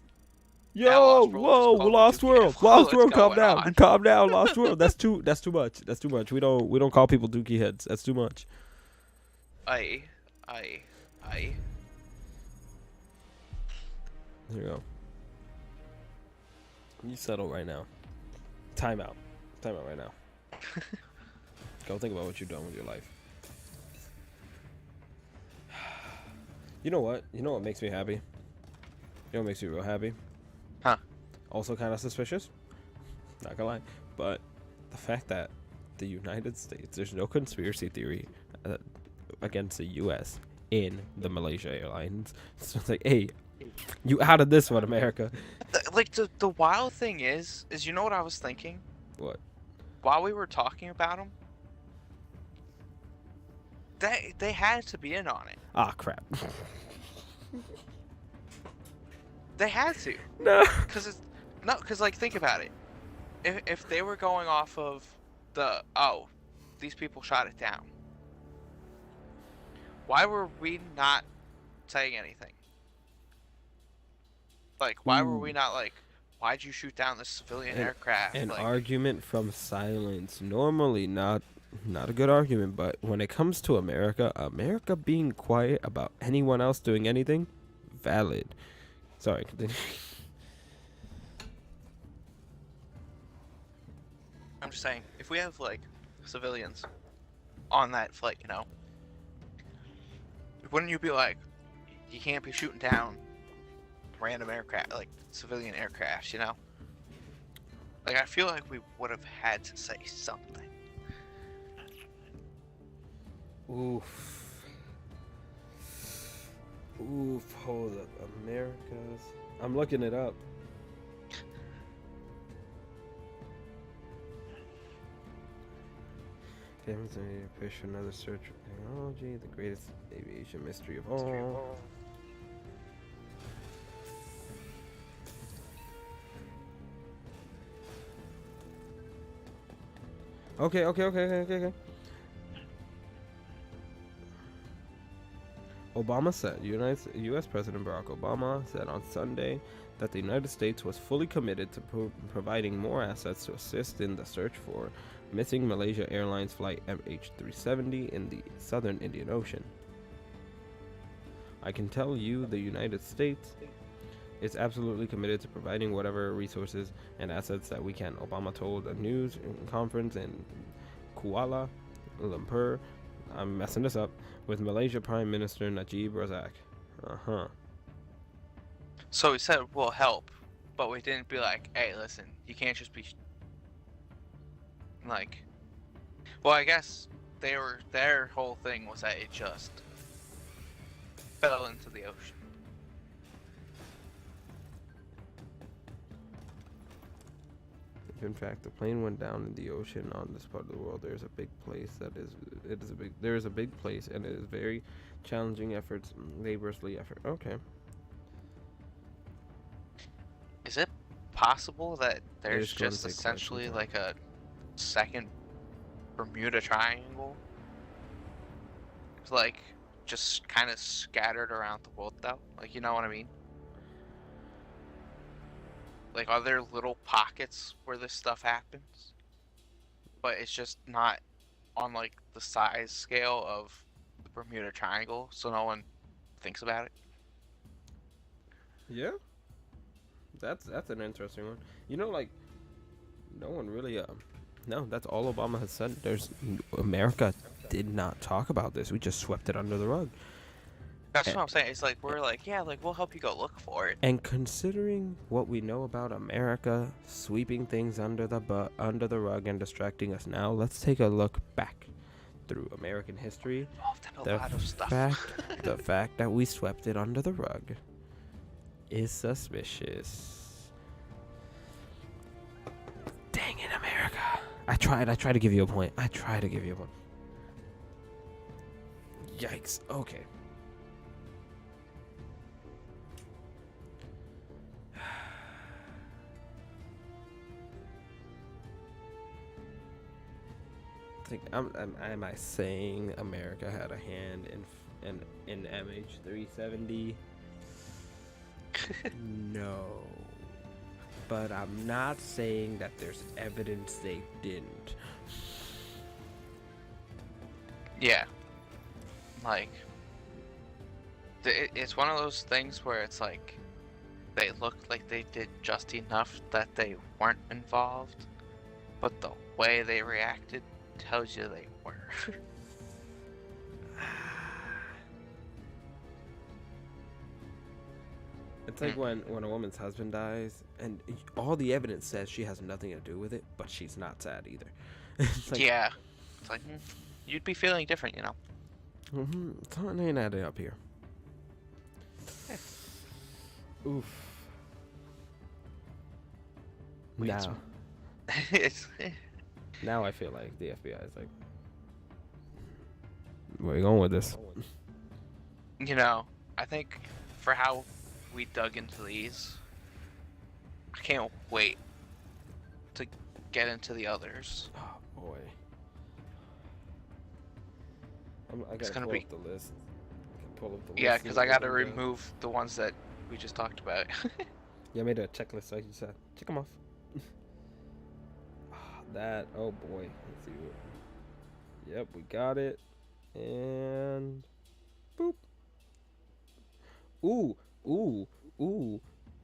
Now Yo, Lost World whoa, just called Lost me World. Dookie. Lost What's World, calm going down. on? Calm down, Lost World. That's too much. That's too much. We don't call people dookie heads. That's too much. Aye. There you go. You settle right now. Time out right now. Go think about what you're doing with your life. You know what? You know what makes me happy? You know what makes me real happy? Huh? Also kind of suspicious. Not gonna lie. But the fact that the United States, there's no conspiracy theory against the U.S. in the Malaysia Airlines. So it's like, hey, you out of this one, America. Like, the wild thing is you know what I was thinking? What? While we were talking about him, they had to be in on it. Ah, crap. They had to. No. Because like, think about it. If they were going off of these people shot it down, why were we not saying anything? Like, why were we not like, why'd you shoot down this civilian aircraft? An like, argument from silence. Normally not a good argument, but when it comes to America being quiet about anyone else doing anything, valid. Sorry, continue. I'm just saying, if we have like civilians on that flight, you know, wouldn't you be like, you can't be shooting down random aircraft, like civilian aircrafts, you know? Like, I feel like we would have had to say something. Oof. Hold up. America's. I'm looking it up. Demonstrating push for another search for technology, the greatest aviation mystery of all. Okay. Obama said, U.S. President Barack Obama said on Sunday that the United States was fully committed to providing more assets to assist in the search for missing Malaysia Airlines flight MH370 in the southern Indian Ocean. I can tell you the United States is absolutely committed to providing whatever resources and assets that we can, Obama told a news conference in Kuala Lumpur, I'm messing this up, with Malaysia Prime Minister Najib Razak. So we said we'll help, but we didn't be like, hey, listen, you can't just be like, well, I guess their whole thing was that it just fell into the ocean. If in fact the plane went down in the ocean on this part of the world, there is a big place there is a big place, and it is very challenging efforts, laboriously effort. Okay. Is it possible that there's just gonna just take quite some essentially time. like a second Bermuda Triangle? It's like just kind of scattered around the world, though. Like, you know what I mean? Like, are there little pockets where this stuff happens? But it's just not on like the size scale of the Bermuda Triangle, so no one thinks about it. Yeah. That's an interesting one. You know, like, no one really no, that's all Obama has said. America did not talk about this. We just swept it under the rug. That's what I'm saying. It's like, we're like, yeah, like, we'll help you go look for it. And considering what we know about America sweeping things under the rug and distracting us now, let's take a look back through American history. Oh, a lot of stuff. The fact that we swept it under the rug is suspicious. Dang it, America. I tried to give you a point. Yikes. Okay. Am I saying America had a hand in MH370? No. But I'm not saying that there's evidence they didn't. Yeah. Like, it's one of those things where it's like, they look like they did just enough that they weren't involved, but the way they reacted tells you they were. It's like when a woman's husband dies, and all the evidence says she has nothing to do with it, but she's not sad either. It's like, Yeah. It's like, you'd be feeling different, you know? something ain't adding up here. Oof. We get Now, some- it's, now I feel like the FBI is like, where are you going with this? you know, I think for how we dug into these, I can't wait to get into the others. Oh boy. I It's gotta gonna pull be- up the list. Pull up the list. Yeah, and because I gotta open the- remove the ones that we just talked about. Yeah, I made a checklist. So I just check them off. That. Oh boy. Let's see. Yep, we got it. And boop. Ooh.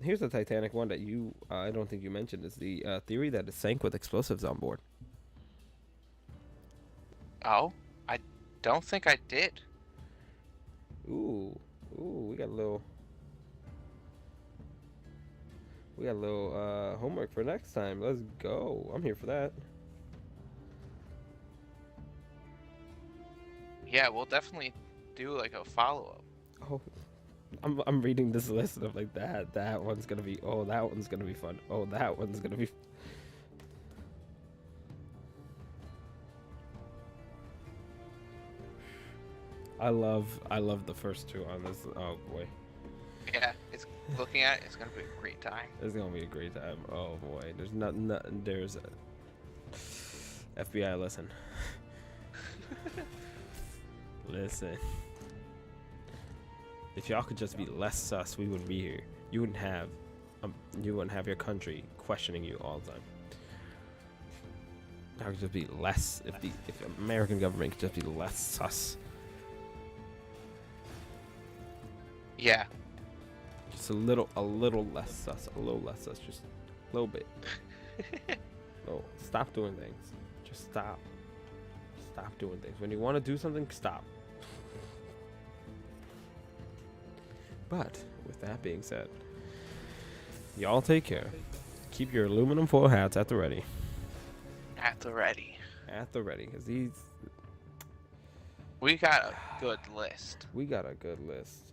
Here's the Titanic one that you. I don't think you mentioned. Is the theory that it sank with explosives on board. Oh, I don't think I did. Ooh, we got a little. We got a little homework for next time. Let's go. I'm here for that. Yeah, we'll definitely do like a follow-up. Oh, I'm reading this list and I'm like that one's gonna be. Oh, that one's gonna be fun. Oh, that one's gonna be. I love the first two on this. Oh boy, Yeah, it's looking at it, it's gonna be a great time. it's gonna be a great time. Oh boy, there's there's a FBI. Listen. If y'all could just be less sus, we wouldn't be here. You wouldn't have your country questioning you all the time. That could just be less. If the American government could just be less sus. Yeah, Just a little less sus, just a little bit. No, stop doing things. Just stop. Stop doing things. When you want to do something, stop. But with that being said, y'all take care. Keep your aluminum foil hats at the ready. at the ready. At the ready, because these We got a good list. we got a good list.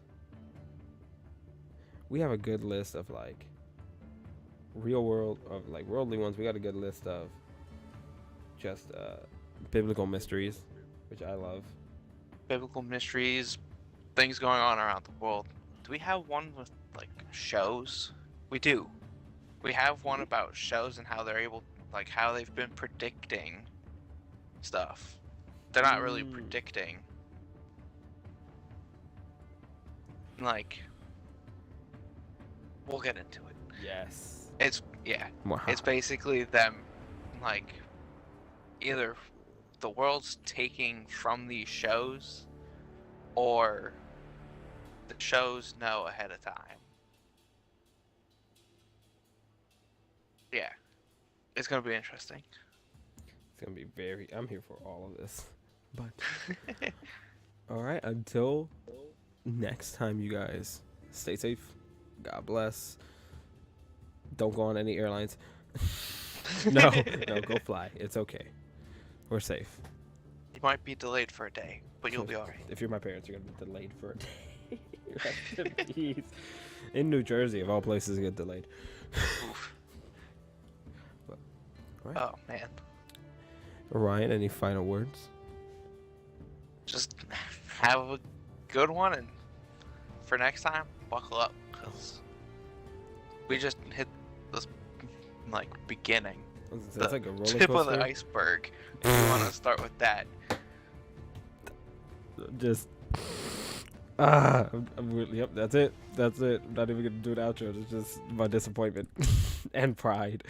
We have a good list of like real world of like worldly ones. We got a good list of just biblical mysteries, which I love. Biblical mysteries, things going on around the world. Do we have one with like shows? We do. We have one about shows and how they're able, like how they've been predicting stuff. They're not really predicting. Like, we'll get into it. Yes. It's It's basically them, like, either the world's taking from these shows, or the shows know ahead of time. Yeah, it's gonna be interesting. It's gonna be very. I'm here for all of this. But all right, until next time, you guys stay safe. God bless. Don't go on any airlines. No, go fly. It's okay. We're safe. You might be delayed for a day, but you'll be alright. If you're my parents, you're gonna be delayed for a day. Rest in peace. In New Jersey, of all places, get delayed. Oof. But, all right. Oh man, Ryan, any final words? just have a good one, and for next time, buckle up, because we just hit this like beginning, That's like a roller tip of the coaster. iceberg. If you want to start with that, Just yep, that's it. I'm not even gonna do an outro. It's just my disappointment and pride.